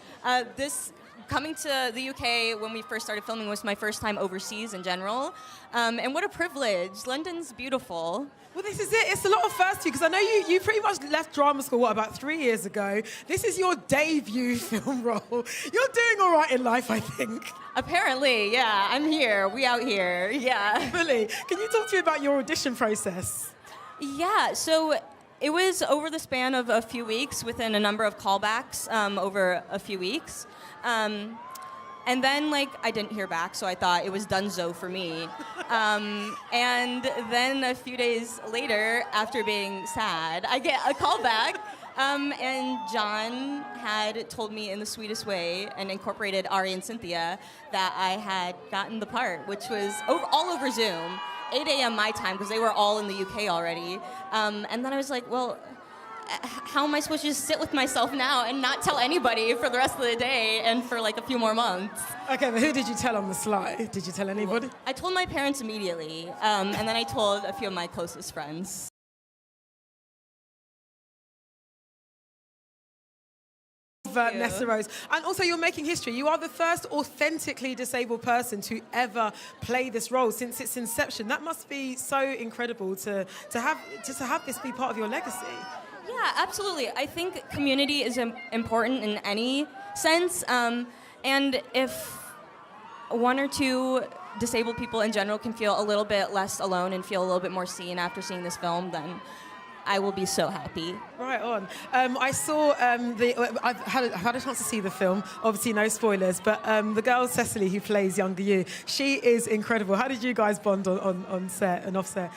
Coming to the UK when we first started filming was my first time overseas in general. And what a privilege. London's beautiful. Well, this is it. It's a lot of firsts for you, because I know you pretty much left drama school, about 3 years ago. This is your debut film role. You're doing all right in life, I think. Apparently, yeah. I'm here. We out here. Yeah. Fully. Can you talk to me about your audition process? Yeah, so it was over the span of a few weeks, within a number of callbacks over a few weeks. And then, I didn't hear back, so I thought it was donezo for me. And then a few days later, after being sad, I get a call back. And Jon had told me in the sweetest way and incorporated Ari and Cynthia that I had gotten the part, which was all over Zoom, 8 a.m. my time, because they were all in the UK already. And then I was like, well, how am I supposed to just sit with myself now and not tell anybody for the rest of the day and for like a few more months? Okay, but who did you tell on the sly? Did you tell anybody? I told my parents immediately, and then I told a few of my closest friends. Nessa Rose. And also, you're making history. You are the first authentically disabled person to ever play this role since its inception. That must be so incredible to have this be part of your legacy. Yeah, absolutely. I think community is important in any sense, and if one or two disabled people in general can feel a little bit less alone and feel a little bit more seen after seeing this film, then I will be so happy. Right on. I saw I've had a chance to see the film. Obviously, no spoilers. But the girl Cecily, who plays younger Yeoh, she is incredible. How did you guys bond on set and off set?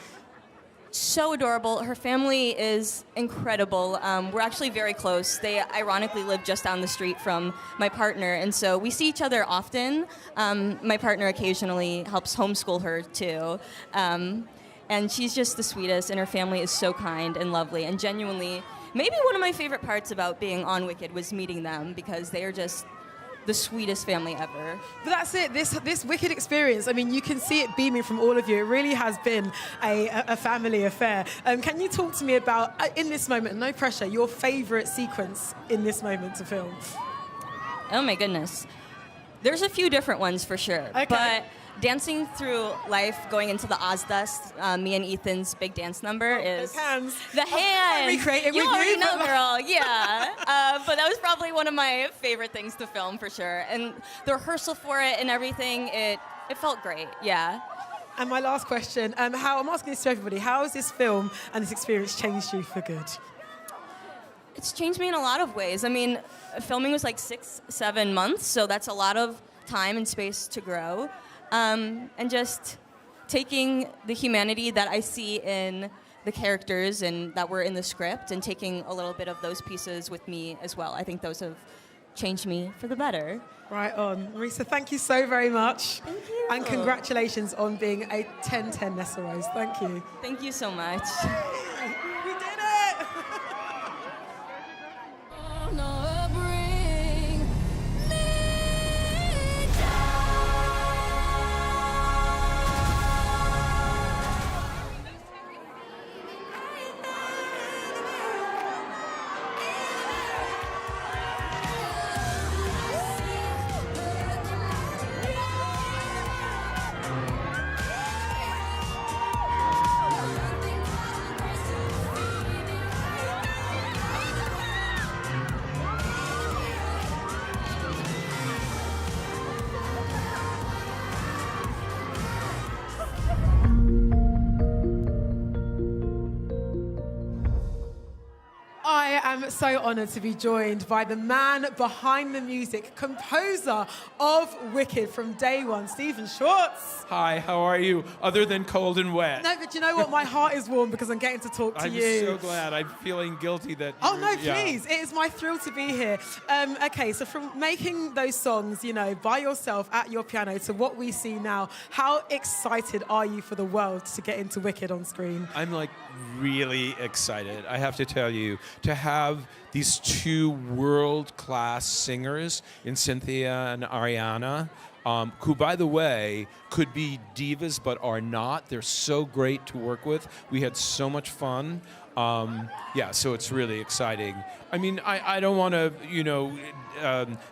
So adorable. Her family is incredible. We're actually very close. They ironically live just down the street from my partner, and so we see each other often. My partner occasionally helps homeschool her too. And she's just the sweetest, and her family is so kind and lovely, and genuinely, maybe one of my favorite parts about being on Wicked was meeting them, because they are just the sweetest family ever. But that's it, this Wicked experience, I mean, you can see it beaming from all of you. It really has been a family affair. Can you talk to me about, in this moment, no pressure, your favorite sequence in this moment to film? Oh my goodness. There's a few different ones for sure, okay. But dancing through life, going into the Ozfest, me and Ethan's big dance number is the hands. The hands. Recreate it you with already you, know, but girl. Yeah, but that was probably one of my favorite things to film for sure. And the rehearsal for it and everything, it felt great. Yeah. And my last question, I'm asking this to everybody: how has this film and this experience changed you for good? It's changed me in a lot of ways. I mean, filming was like 6-7 months, so that's a lot of time and space to grow. And just taking the humanity that I see in the characters and that were in the script and taking a little bit of those pieces with me as well. I think those have changed me for the better. Right on. Marissa, thank you so very much. Thank you. And congratulations on being a 10/10 Nessa Rose. Thank you. Thank you so much. We did it! I am so honoured to be joined by the man behind the music, composer of Wicked from day one, Stephen Schwartz. Hi, how are you? Other than cold and wet. No, but you know what? My heart is warm because I'm getting to talk to you. I'm so glad. I'm feeling guilty that Oh, no, please. It is my thrill to be here. Okay, so from making those songs, you know, by yourself at your piano to what we see now, how excited are you for the world to get into Wicked on screen? I'm like really excited. I have to tell you, to have these two world-class singers in Cynthia and Ariana, who, by the way, could be divas but are not. They're so great to work with. We had so much fun. Yeah, so it's really exciting. I mean, I don't want to, you know,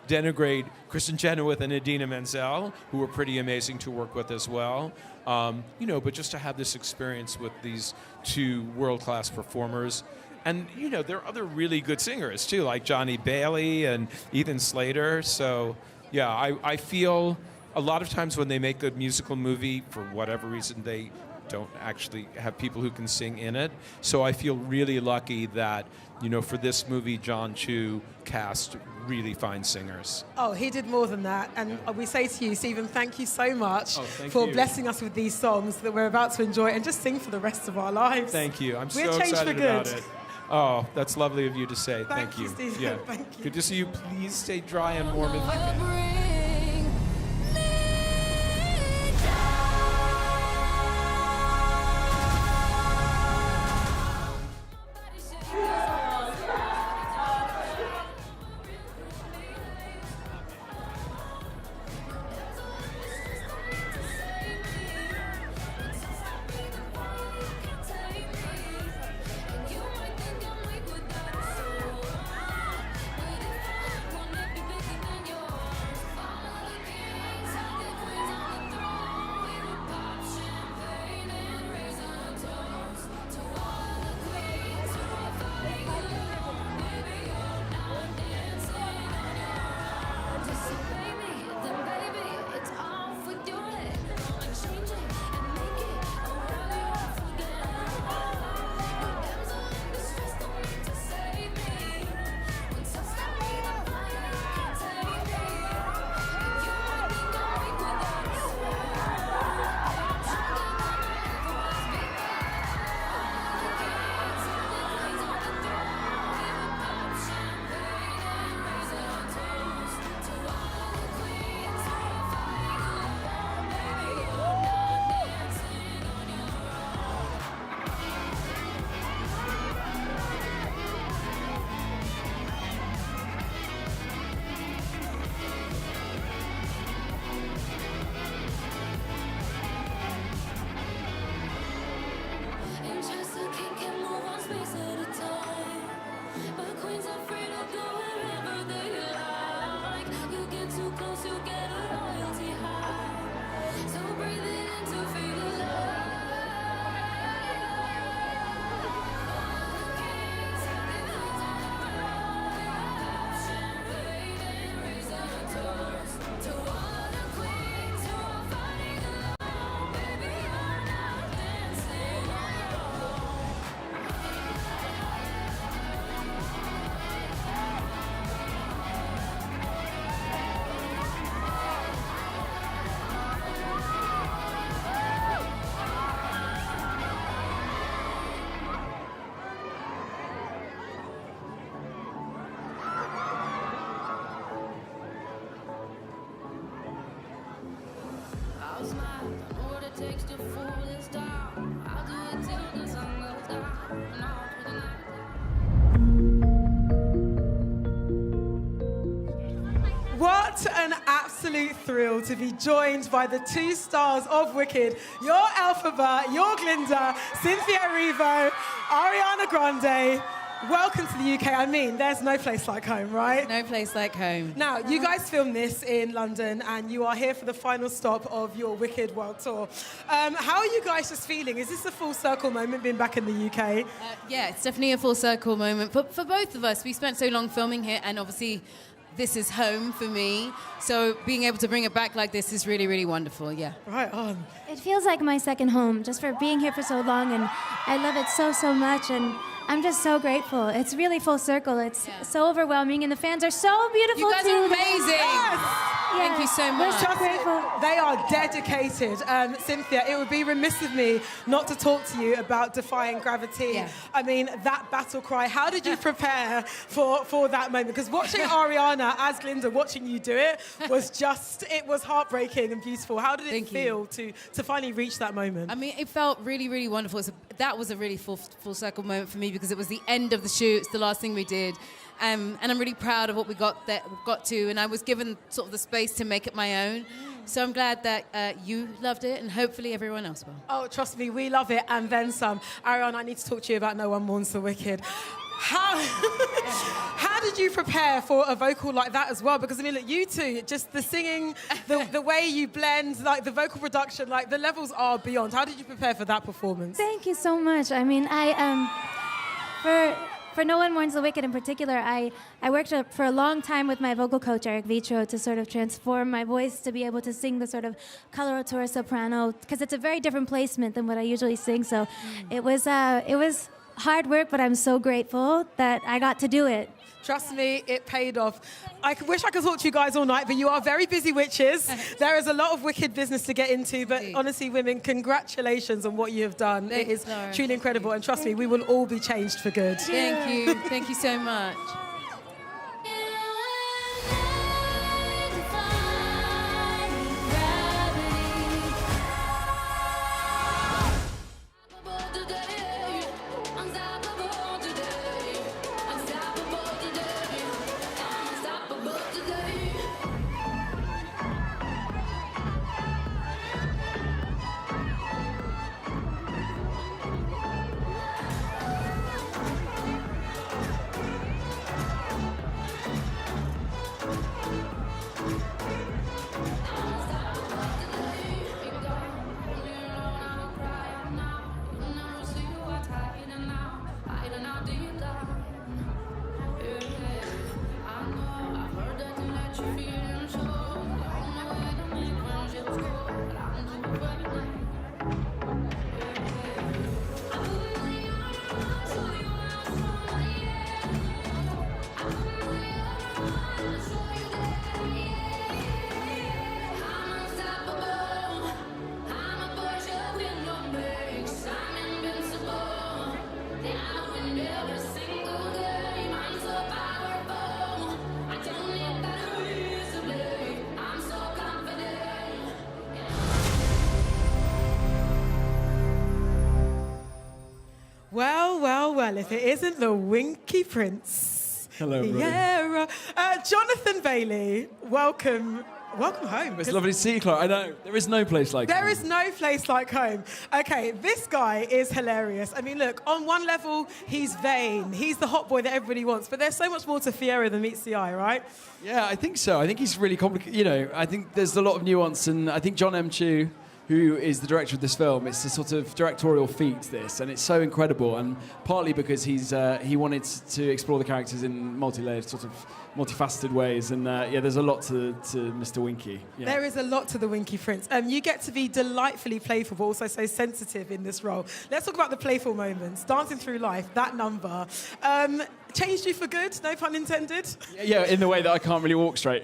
denigrate Kristen Chenoweth and Idina Menzel, who were pretty amazing to work with as well. You know, but just to have this experience with these two world-class performers. And, you know, there are other really good singers, too, like Johnny Bailey and Ethan Slater. So, yeah, I feel a lot of times when they make a musical movie, for whatever reason, they don't actually have people who can sing in it. So I feel really lucky that, you know, for this movie, John Chu cast really fine singers. Oh, he did more than that. And we say to you, Stephen, thank you so much for blessing us with these songs that we're about to enjoy and just sing for the rest of our lives. Thank you. I'm We're so changed excited for good. about it. Oh, that's lovely of you to say. Thank you, Stephen. Yeah. Thank you. Good to see you. Please stay dry and warm if you can. But queens are free to go wherever they like. You get too close, you get a loyalty high. So breathe it in to feel alive. Kings, they lay down champagne and raise a toast to all the queens who are fighting alone. Baby, you're not dancing on your own. I'll smile, I know what it takes to fool this town. I'll do it till the sun goes down and all through the night. What an absolute thrill to be joined by the two stars of Wicked, your Elphaba, your Glinda, Cynthia Erivo, Ariana Grande. Welcome to the UK. I mean, there's no place like home, right? No place like home. Now, you guys filmed this in London and you are here for the final stop of your Wicked World Tour. How are you guys just feeling? Is this a full circle moment being back in the UK? Yeah, it's definitely a full circle moment. But for both of us, we spent so long filming here, and obviously this is home for me. So being able to bring it back like this is really, really wonderful, yeah. Right on. It feels like my second home, just for being here for so long, and I love it so, so much, and I'm just so grateful. It's really full circle. It's so overwhelming, and the fans are so beautiful, You guys too. are amazing. Yes. Thank you so much. We're so grateful. They are dedicated. Cynthia, it would be remiss of me not to talk to you about Defying Gravity. Yeah. I mean, that battle cry. How did you prepare for that moment? Because watching Ariana as Glinda, watching you do it, it was heartbreaking and beautiful. How did it feel to finally reach that moment? I mean, it felt really, really wonderful. That was a really full circle moment for me because it was the end of the shoot. It's the last thing we did. And I'm really proud of what we got to, and I was given sort of the space to make it my own. So I'm glad that you loved it, and hopefully everyone else will. Oh, trust me, we love it, and then some. Ariana, I need to talk to you about No One Mourns the Wicked. How did you prepare for a vocal like that as well? Because, I mean, look, you two, just the singing, the way you blend, like the vocal production, like the levels are beyond. How did you prepare for that performance? Thank you so much. I mean, for No One Mourns the Wicked in particular, I worked for a long time with my vocal coach, Eric Vitro, to sort of transform my voice to be able to sing the sort of coloratura soprano, because it's a very different placement than what I usually sing. So it was hard work, but I'm so grateful that I got to do it. Trust me, it paid off. I wish I could talk to you guys all night, but you are very busy witches. There is a lot of Wicked business to get into, but honestly, women, congratulations on what you have done. Thanks, it is Lauren. truly incredible, and trust me, we will all be changed for good. Thank you. Thank you so much. Well, if it isn't the Winky Prince. Hello, everybody. Yeah. Jonathan Bailey, welcome Welcome home. It's lovely to see you, Clara. I know. There is no place like There home. is no place like home. Okay, this guy is hilarious. I mean, look, on one level, he's vain. He's the hot boy that everybody wants. But there's so much more to Fiyero than meets the eye, right? Yeah, I think so. I think he's really complicated. You know, I think there's a lot of nuance. And I think Jon M, who is the director of this film, it's a sort of directorial feat, this. And it's so incredible. And partly because he wanted to explore the characters in multi-layered, sort of multifaceted ways. And yeah, there's a lot to Mr. Winky. Yeah. There is a lot to the Winky Prince. You get to be delightfully playful, but also so sensitive in this role. Let's talk about the playful moments. Dancing Through Life, that number. Changed you for good, no pun intended? Yeah, in the way that I can't really walk straight.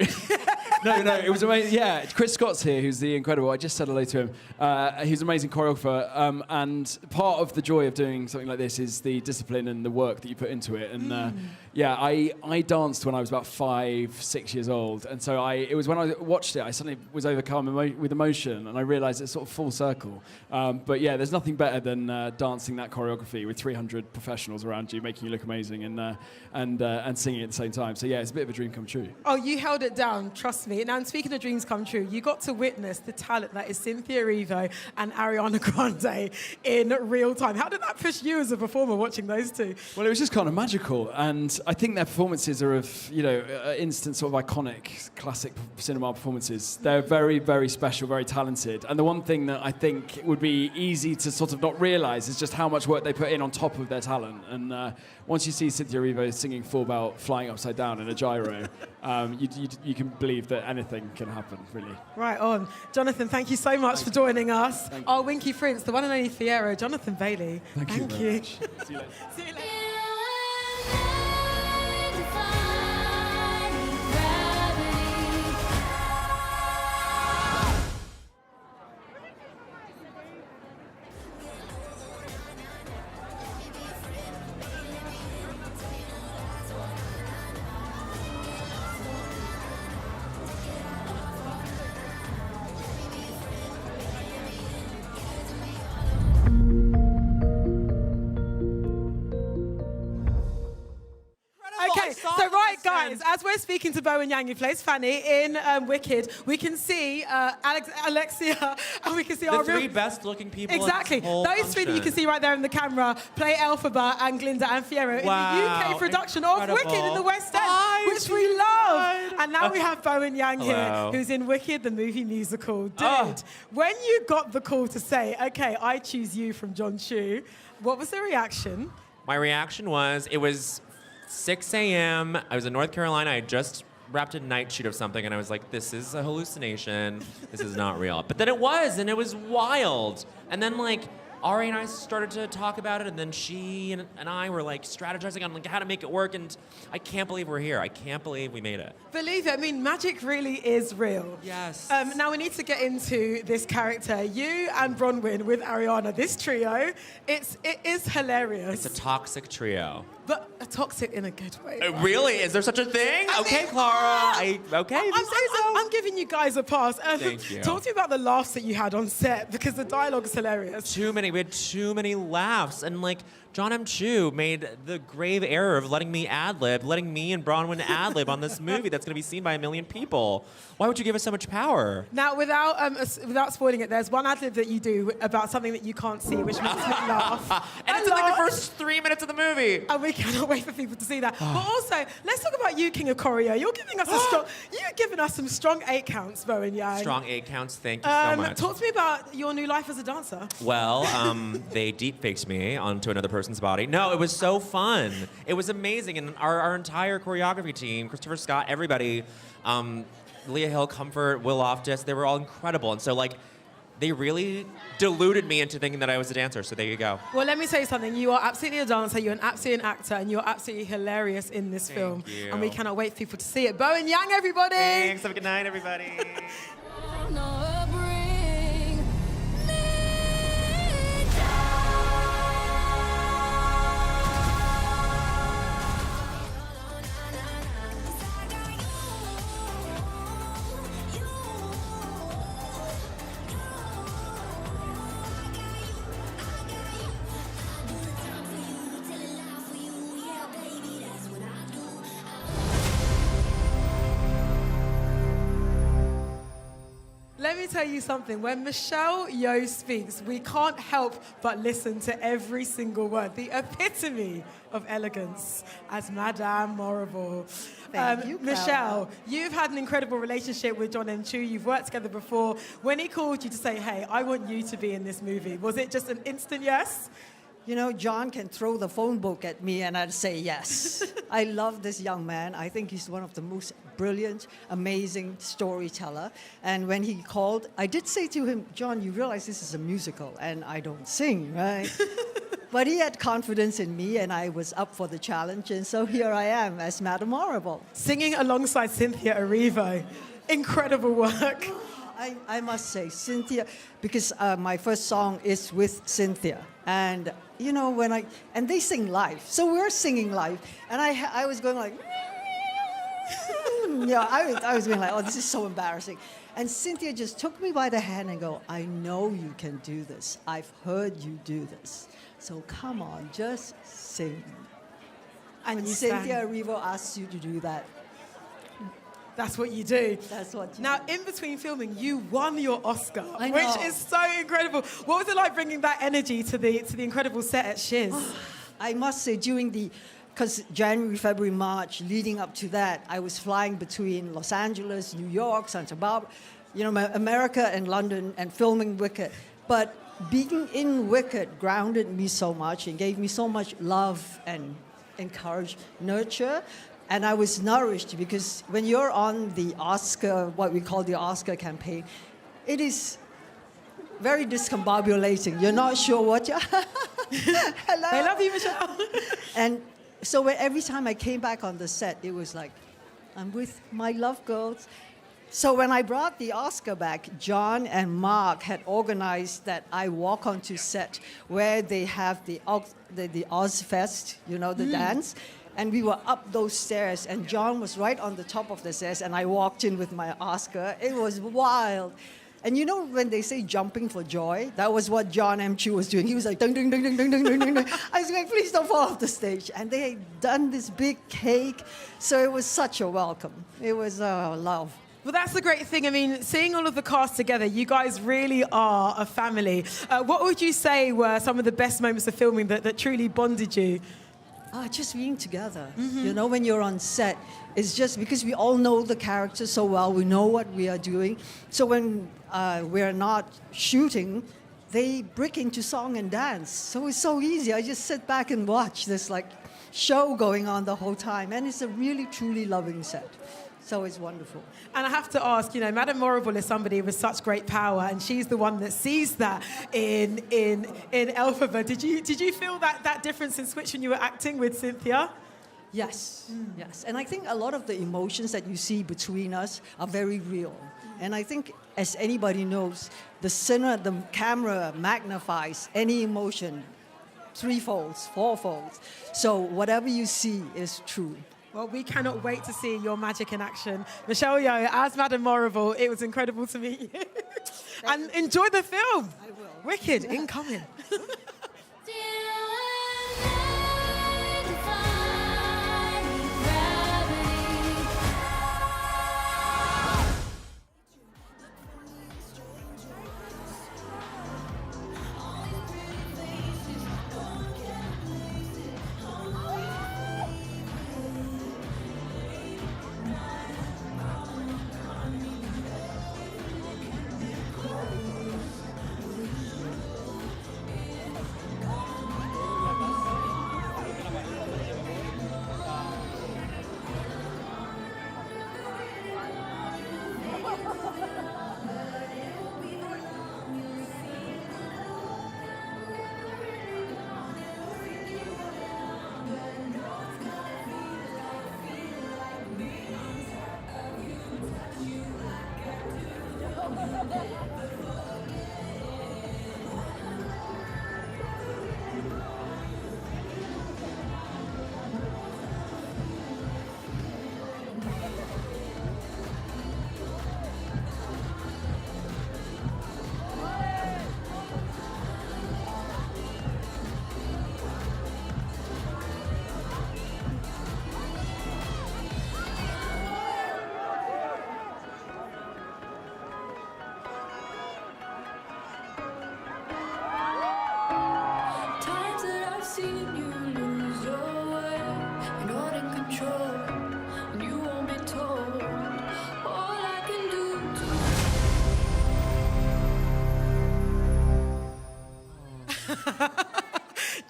No, it was amazing. Yeah, Chris Scott's here, who's the incredible. I just said hello to him. He's an amazing choreographer, and part of the joy of doing something like this is the discipline and the work that you put into it. And yeah, I danced when I was about 5-6 years old, and so it was when I watched it, I suddenly was overcome with emotion, and I realised it's sort of full circle. But yeah, there's nothing better than dancing that choreography with 300 professionals around you, making you look amazing, and singing at the same time. So yeah, it's a bit of a dream come true. Oh, you held it down, trust me. Now, and speaking of dreams come true, you got to witness the talent that is Cynthia Erivo and Ariana Grande in real time. How did that push you as a performer watching those two? Well, it was just kind of magical, and I think their performances are of, instant sort of iconic, classic cinema performances. They're very, very special, very talented. And the one thing that I think would be easy to sort of not realise is just how much work they put in on top of their talent. And once you see Cynthia Erivo singing Full Belt, flying upside down in a gyro, you can believe that anything can happen, really. Right on. Jonathan, thank you so much for joining us. Our Winky Prince, the one and only Fiyero, Jonathan Bailey. Thank you very much. See you later. See you later. Okay, so right, guys, as we're speaking to Bowen Yang, who plays Fanny in Wicked, we can see Alexia, and we can see our three best-looking people. Exactly, in this whole those three that you can see right there in the camera play Elphaba and Glinda and Fiyero in the UK production of Wicked in the West End, which we love. And now we have Bowen Yang here, who's in Wicked, the movie musical. Dude, when you got the call to say, "Okay, I choose you" from Jon Chu, what was the reaction? My reaction was, it was 6 a.m. I was in North Carolina. I had just wrapped a night shoot of something, and I was like, this is a hallucination. This is not real. But then it was, and it was wild. And then, Ari and I started to talk about it, and then she and I were, strategizing on, how to make it work, and I can't believe we're here. I can't believe we made it. Believe it. I mean, magic really is real. Yes. Now, we need to get into this character. You and Bronwyn with Ariana, this trio, it is hilarious. It's a toxic trio. But a toxic in a good way. Right? Really? Is there such a thing? Okay, Clara. I'm giving you guys a pass. Thank you. Talk to me about the laughs that you had on set, because the dialogue is hilarious. We had too many laughs. And Jon M made the grave error of letting me and Bronwyn ad-lib on this movie that's going to be seen by 1 million people. Why would you give us so much power? Now, without spoiling it, there's one ad-lib that you do about something that you can't see, which makes me laugh. And it's in the first 3 minutes of the movie. And we cannot wait for people to see that. But also, let's talk about you, King of Choreo. You're giving us some strong 8 counts, Bowen Yang. Strong 8 counts. Thank you so much. Talk to me about your new life as a dancer. Well, they deep-faked me onto another person's body. No, it was so fun. It was amazing. And our entire choreography team, Christopher Scott, everybody, Leah Hill, Comfort, Will Loftus, they were all incredible. And so, they really deluded me into thinking that I was a dancer, so there you go. Well, let me tell you something. You are absolutely a dancer, you're absolutely an actor, and you're absolutely hilarious in this film. Thank you. And we cannot wait for people to see it. Bowen Yang, everybody! Thanks. Have a good night, everybody. let me tell you something. When Michelle Yeoh speaks, we can't help but listen to every single word. The epitome of elegance as Madame Morrible. Thank you, Michelle, you've had an incredible relationship with Jon M. You've worked together before. When he called you to say, hey, I want you to be in this movie, was it just an instant yes? You know, John can throw the phone book at me and I'd say yes. I love this young man. I think he's one of the most brilliant, amazing storyteller. And when he called, I did say to him, John, you realize this is a musical and I don't sing, right? But he had confidence in me and I was up for the challenge. And so here I am as Madame Morrible. Singing alongside Cynthia Erivo. Incredible work. I must say, Cynthia, because my first song is with Cynthia. And, you know, and they sing live. So we're singing live. And I was going like, yeah, I was going like, oh, this is so embarrassing. And Cynthia just took me by the hand and go, I know you can do this. I've heard you do this. So come on, just sing. And when Cynthia Erivo asks you to do that, that's what you do. That's what you Now, do. in between filming, you won your Oscar, I know. which is so incredible. What was it like bringing that energy to the incredible set at Shiz? I must say, because January, February, March, leading up to that, I was flying between Los Angeles, New York, Santa Barbara, you know, America and London, and filming Wicked. But being in Wicked grounded me so much and gave me so much love and nurture. And I was nourished because when you're on the Oscar, what we call the Oscar campaign, it is very discombobulating. You're not sure what you're... Hello? I love you, Michelle. And so every time I came back on the set, it was like, I'm with my love girls. So when I brought the Oscar back, John and Mark had organized that I walk onto set where they have the Ozfest, you know, the dance. And we were up those stairs, and John was right on the top of the stairs, and I walked in with my Oscar. It was wild. And you know when they say jumping for joy, that was what Jon M was doing. He was like, ding, ding, ding, ding, ding, ding, ding, ding. I was like, please don't fall off the stage. And they had done this big cake, so it was such a welcome. It was love. Well, that's the great thing. I mean, seeing all of the cast together, you guys really are a family. What would you say were some of the best moments of filming that truly bonded you? Just being together. You know, when you're on set, it's just because we all know the characters so well, we know what we are doing. So when we're not shooting, they break into song and dance. So it's so easy. I just sit back and watch this like show going on the whole time. And it's a really, truly loving set. So it's wonderful. And I have to ask, you know, Madame Morrible is somebody with such great power, and she's the one that sees that in Elphaba. Did you feel that difference in switch when you were acting with Cynthia? Yes, yes. And I think a lot of the emotions that you see between us are very real. And I think, as anybody knows, the camera magnifies any emotion threefolds, fourfolds. So whatever you see is true. Well, we cannot wait to see your magic in action. Michelle Yeoh, as Madame Morrible, it was incredible to meet you. And enjoy the film. I will. Wicked, incoming.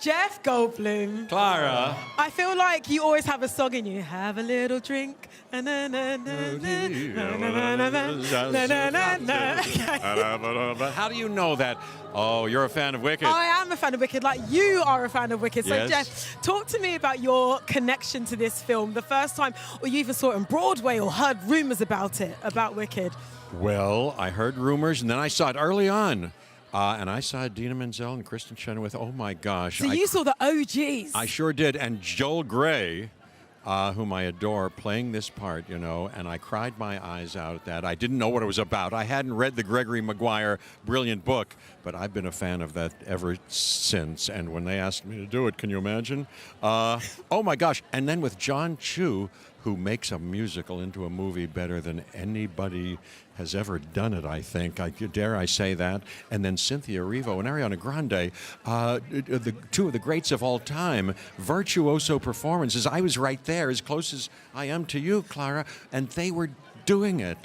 Jeff Goldblum. Clara. I feel like you always have a song in you. Have a little drink. Na, na, na, na, na, na, na, na, na, na, na. How do you know that? Oh, you're a fan of Wicked. I am a fan of Wicked, like you are a fan of Wicked. So, Yes. Jeff, talk to me about your connection to this film. The first time, or you even saw it on Broadway or heard rumors about it, about Wicked. Well, I heard rumors, and then I saw it early on. And I saw Idina Menzel and Kristen Chenoweth. Oh, my gosh. So you saw the OGs. I sure did. And Joel Grey, whom I adore, playing this part, you know, and I cried my eyes out at that. I didn't know what it was about. I hadn't read the Gregory Maguire brilliant book, but I've been a fan of that ever since. And when they asked me to do it, can you imagine? Oh, my gosh. And then with John Chu, who makes a musical into a movie better than anybody has ever done it, I think. Dare I say that? And then Cynthia Erivo and Ariana Grande, the two of the greats of all time, virtuoso performances. I was right there, as close as I am to you, Clara, and they were doing it.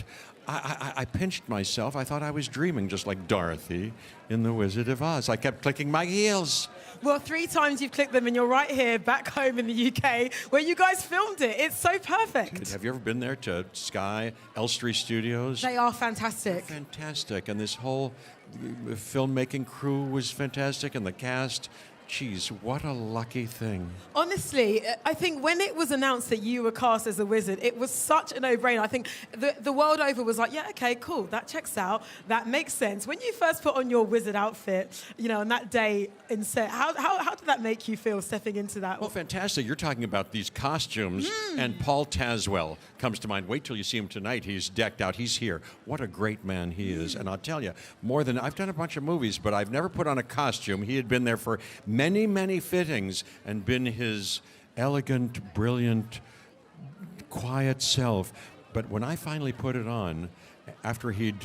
I pinched myself. I thought I was dreaming, just like Dorothy in The Wizard of Oz. I kept clicking my heels. Well, 3 times you've clicked them, and you're right here, back home in the UK, where you guys filmed it. It's so perfect. Have you ever been there to Sky, Elstree Studios? They are fantastic. Fantastic. And this whole filmmaking crew was fantastic, and the cast. Geez, what a lucky thing. Honestly, I think when it was announced that you were cast as a wizard, it was such a no-brainer. I think the world over was like, yeah, okay, cool, that checks out, that makes sense. When you first put on your wizard outfit, you know, on that day in set, how did that make you feel stepping into that? Well, fantastic. You're talking about these costumes, and Paul Tazwell comes to mind. Wait till you see him tonight. He's decked out. He's here. What a great man he is. And I'll tell you, I've done a bunch of movies, but I've never put on a costume. He had been there for many, many fittings and been his elegant, brilliant, quiet self. But when I finally put it on, after he'd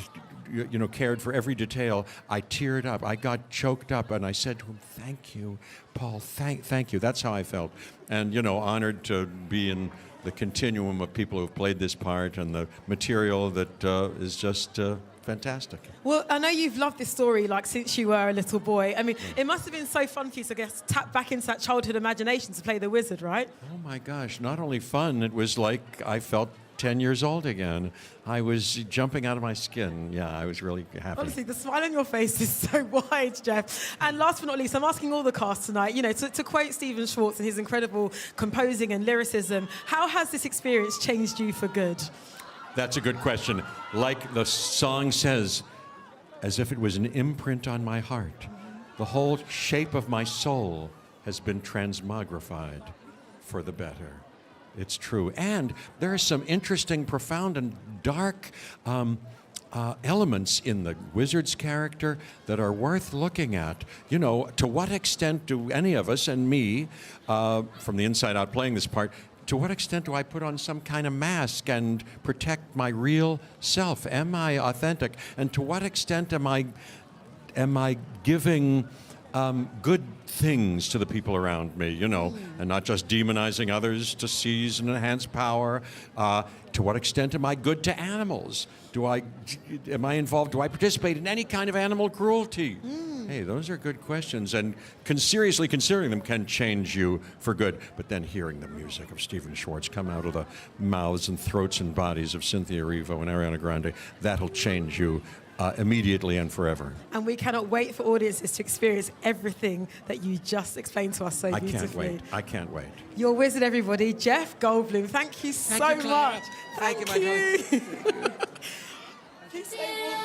cared for every detail, I teared up. I got choked up, and I said to him, "Thank you, Paul. Thank you." That's how I felt, and honored to be in the continuum of people who've played this part and the material that is just fantastic. Well, I know you've loved this story like since you were a little boy. I mean, it must have been so fun for you to, I guess, tap back into that childhood imagination to play the wizard, right? Oh my gosh, not only fun, it was like I felt 10 years old again. I was jumping out of my skin. Yeah, I was really happy. Honestly, the smile on your face is so wide, Jeff. And last but not least, I'm asking all the cast tonight, to quote Stephen Schwartz and his incredible composing and lyricism, how has this experience changed you for good? That's a good question. Like the song says, as if it was an imprint on my heart, the whole shape of my soul has been transmogrified for the better. It's true. And there are some interesting, profound, and dark elements in the wizard's character that are worth looking at. To what extent do any of us, and me, from the inside out playing this part, to what extent do I put on some kind of mask and protect my real self? Am I authentic? And to what extent am I giving good things to the people around me, and not just demonizing others to seize and enhance power? To what extent am I good to animals? Am I involved? Do I participate in any kind of animal cruelty? Hey, those are good questions, and seriously considering them can change you for good. But then hearing the music of Stephen Schwartz come out of the mouths and throats and bodies of Cynthia Erivo and Ariana Grande, that'll change you immediately and forever. And we cannot wait for audiences to experience everything that you just explained to us so beautifully. I can't wait. Your wizard, everybody, Jeff Goldblum. Thank you so much. Thank you. Please stay.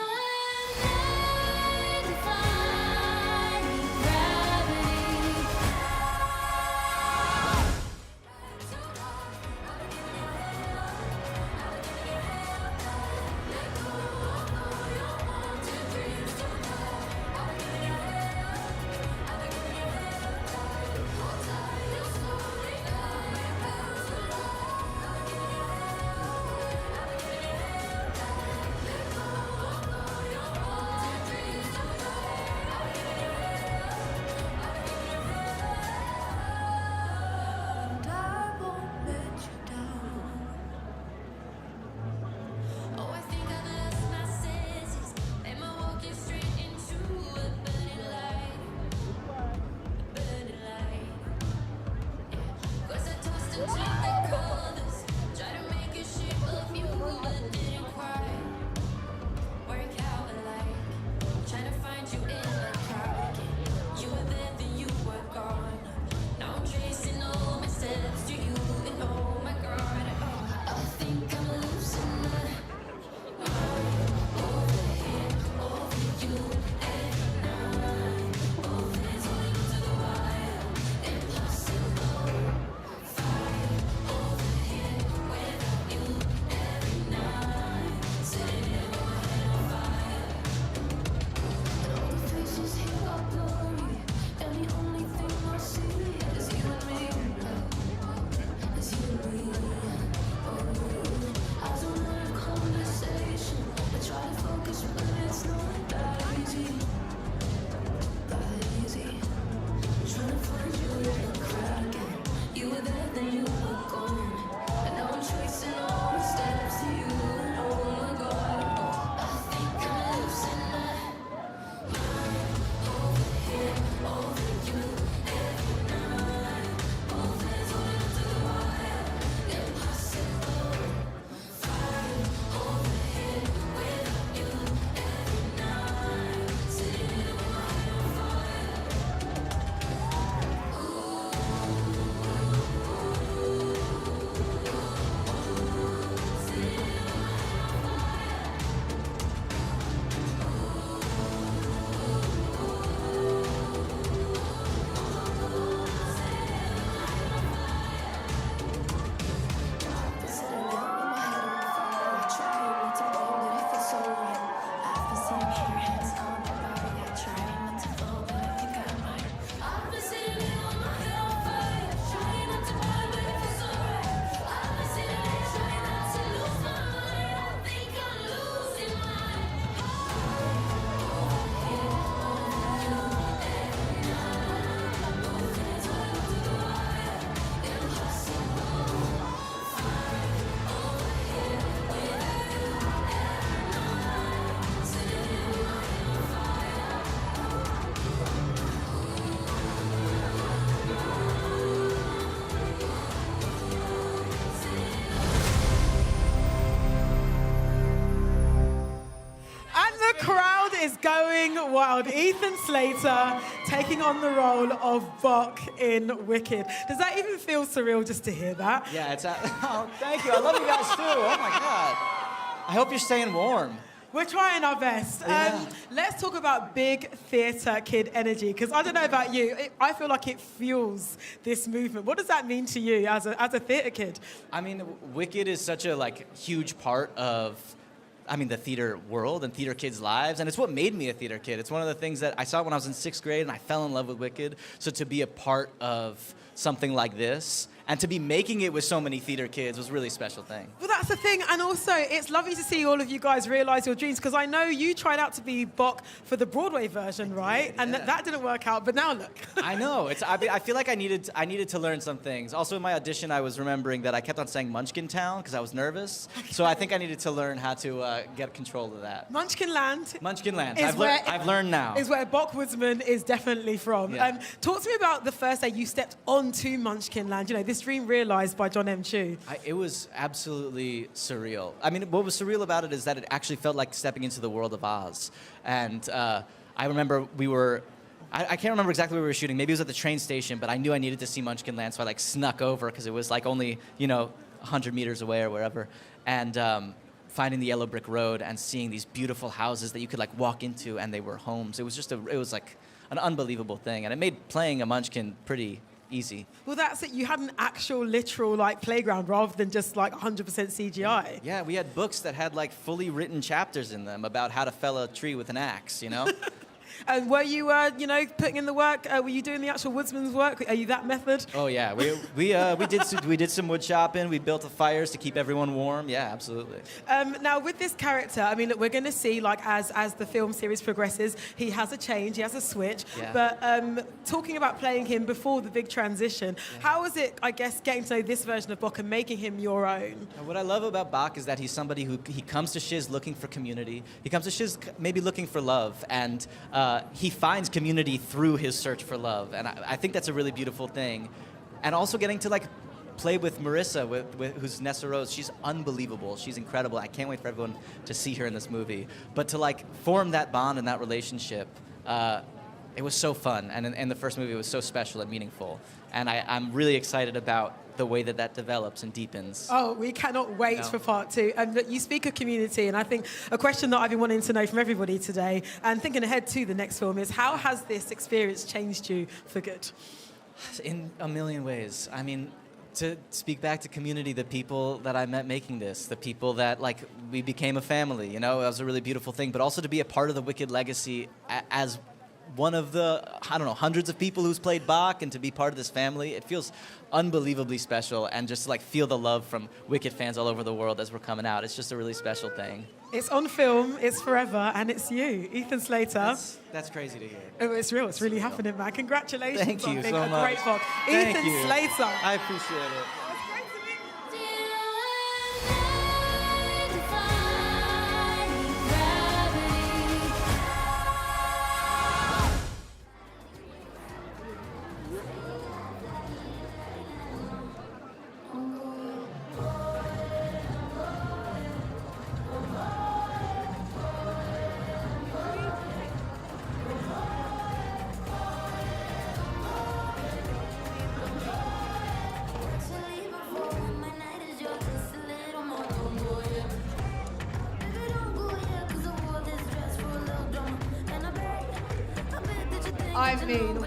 is going wild. Ethan Slater taking on the role of Bok in Wicked. Does that even feel surreal just to hear that? Yeah, it's. Oh, thank you. I love you guys too. Oh my God. I hope you're staying warm. We're trying our best. Yeah. Let's talk about big theatre kid energy, because I don't know about you, I feel like it fuels this movement. What does that mean to you as a theatre kid? I mean, Wicked is such a huge part of, the theater world and theater kids' lives, and it's what made me a theater kid. It's one of the things that I saw when I was in 6th grade, and I fell in love with Wicked. So to be a part of something like this, and to be making it with so many theater kids was a really special thing. Well, that's the thing, and also it's lovely to see all of you guys realise your dreams, because I know you tried out to be Bok for the Broadway version, right? And that didn't work out, but now look. I know. I feel like I needed to learn some things. Also, in my audition, I was remembering that I kept on saying Munchkin Town because I was nervous. So I think I needed to learn how to get control of that. Munchkin Land. Munchkin Land. I've learned now. Is where Bok Woodsman is definitely from. Yeah. Talk to me about the first day you stepped onto Munchkin Land. You know, this dream realised by Jon M. It was absolutely surreal. I mean, what was surreal about it is that it actually felt like stepping into the world of Oz. And I remember I can't remember exactly where we were shooting. Maybe it was at the train station, but I knew I needed to see Munchkin Land, so I snuck over because it was only 100 meters away or wherever. And finding the yellow brick road and seeing these beautiful houses that you could walk into, and they were homes. It was an unbelievable thing, and it made playing a Munchkin pretty easy. Well, that's it. You had an actual, literal, playground rather than just 100% CGI. Yeah, we had books that had fully written chapters in them about how to fell a tree with an axe, And were you, putting in the work? Were you doing the actual woodsman's work? Are you that method? Oh yeah, we did some wood chopping. We built fires to keep everyone warm. Yeah, absolutely. Now with this character, look, we're going to see as the film series progresses, he has a change, he has a switch. Yeah. But talking about playing him before the big transition, how was it? I guess getting to know this version of Bok and making him your own. What I love about Bok is that he's somebody who comes to Shiz looking for community. He comes to Shiz maybe looking for love, and he finds community through his search for love, and I think that's a really beautiful thing. And also getting to play with Marissa, who's Nessa Rose. She's unbelievable. She's incredible. I can't wait for everyone to see her in this movie. But to form that bond and that relationship, it was so fun. And in the first movie, it was so special and meaningful. And I'm really excited about the way that develops and deepens. Oh, we cannot wait for part 2. And you speak of community, and I think a question that I've been wanting to know from everybody today, and thinking ahead to the next film, is how has this experience changed you for good? In a million ways. To speak back to community, the people that I met making this, the people that we became a family, it was a really beautiful thing. But also to be a part of the Wicked legacy as one of the, hundreds of people who's played Bok, and to be part of this family, it feels unbelievably special. And just to feel the love from Wicked fans all over the world as we're coming out, it's just a really special thing. It's on film, it's forever, and it's you, Ethan Slater. That's crazy to hear. Oh, it's real. It's really happening, man. Congratulations. Thank you on being so a much. great Bok. Thank Ethan you. Slater. I appreciate it.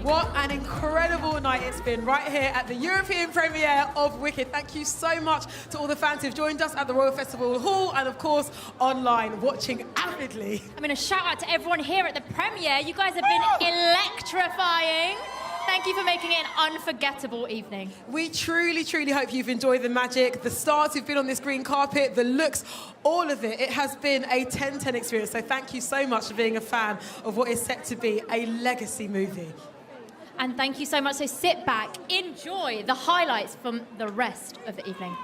What an incredible night it's been right here at the European premiere of Wicked. Thank you so much to all the fans who've joined us at the Royal Festival Hall and, of course, online, watching avidly. A shout out to everyone here at the premiere. You guys have been electrifying. Thank you for making it an unforgettable evening. We truly, truly hope you've enjoyed the magic, the stars who've been on this green carpet, the looks, all of it. It has been a 10/10 experience, so thank you so much for being a fan of what is set to be a legacy movie. And thank you so much. So sit back, enjoy the highlights from the rest of the evening.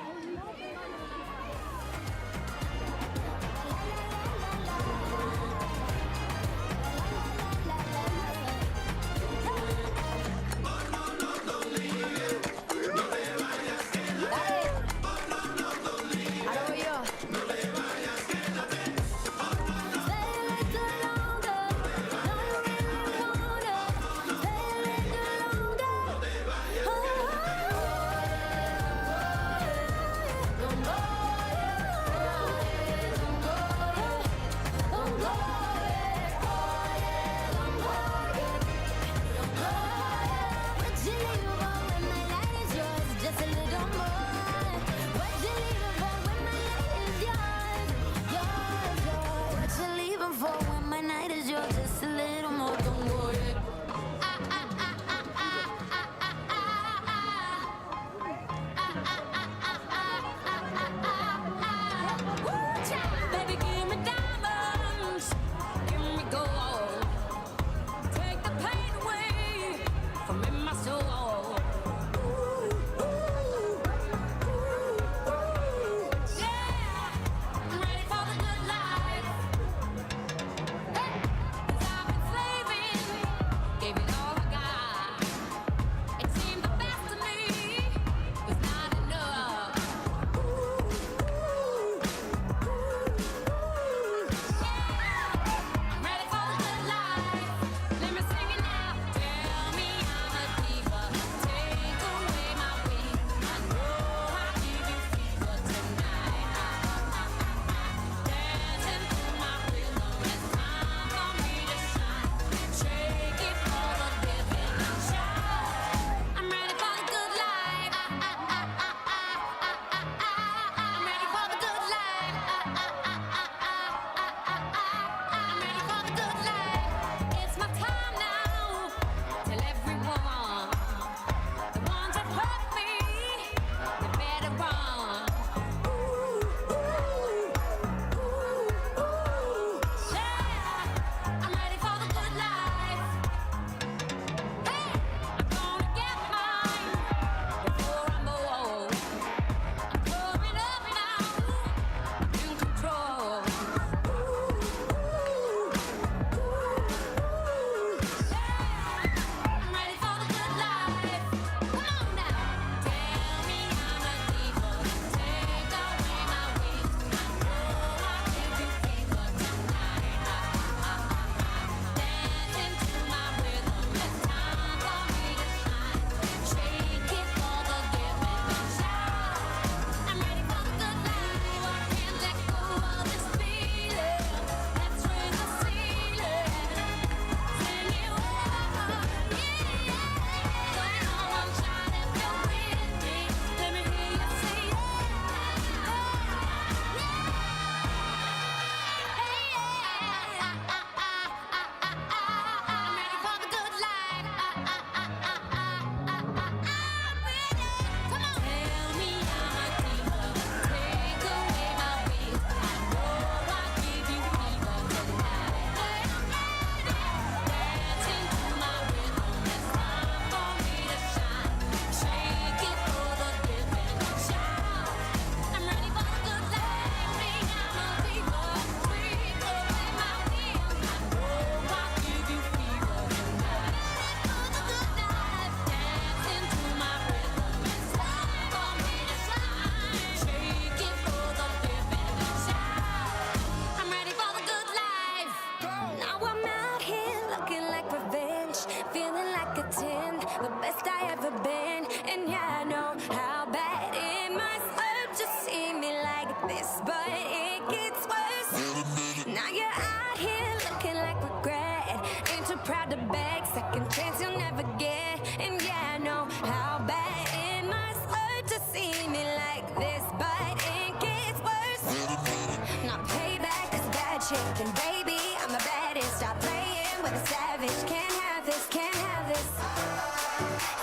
chick, and baby, I'm the baddest. Stop playing with a savage. Can't have this, can't have this.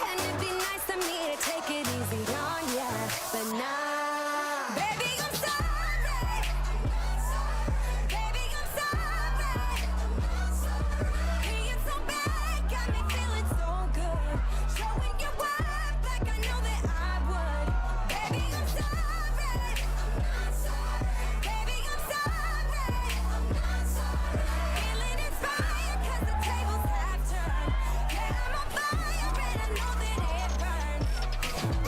And it'd be nice of me to take it easy on ya, but nah. Baby, I'm sorry. Baby, I'm sorry. Being so bad got me feeling so good. Showing you up like I know that I would. Baby, I'm sorry. Baby, I'm sorry. Feeling inspired 'cause the tables have turned. Yeah, I'm on fire and I know that it burns.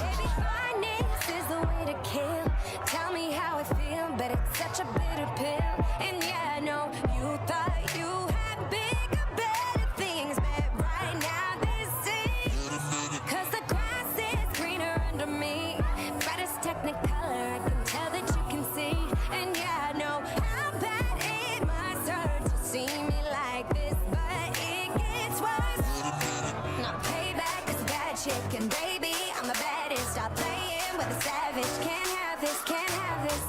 Baby, finance is the way to kill. Tell me how it feels, but it's such a bitter pill. And yeah, I know you thought you had bigger, better things, but right now this is 'cause the grass is greener under me. Brightest technicolor, I can tell that you can see. And yeah, I know how bad it must hurt to see me like this, but it gets worse. Not payback 'cause a bad chick, and baby, I'm the baddest. Stop playing with a savage. Can't have this, can't have this.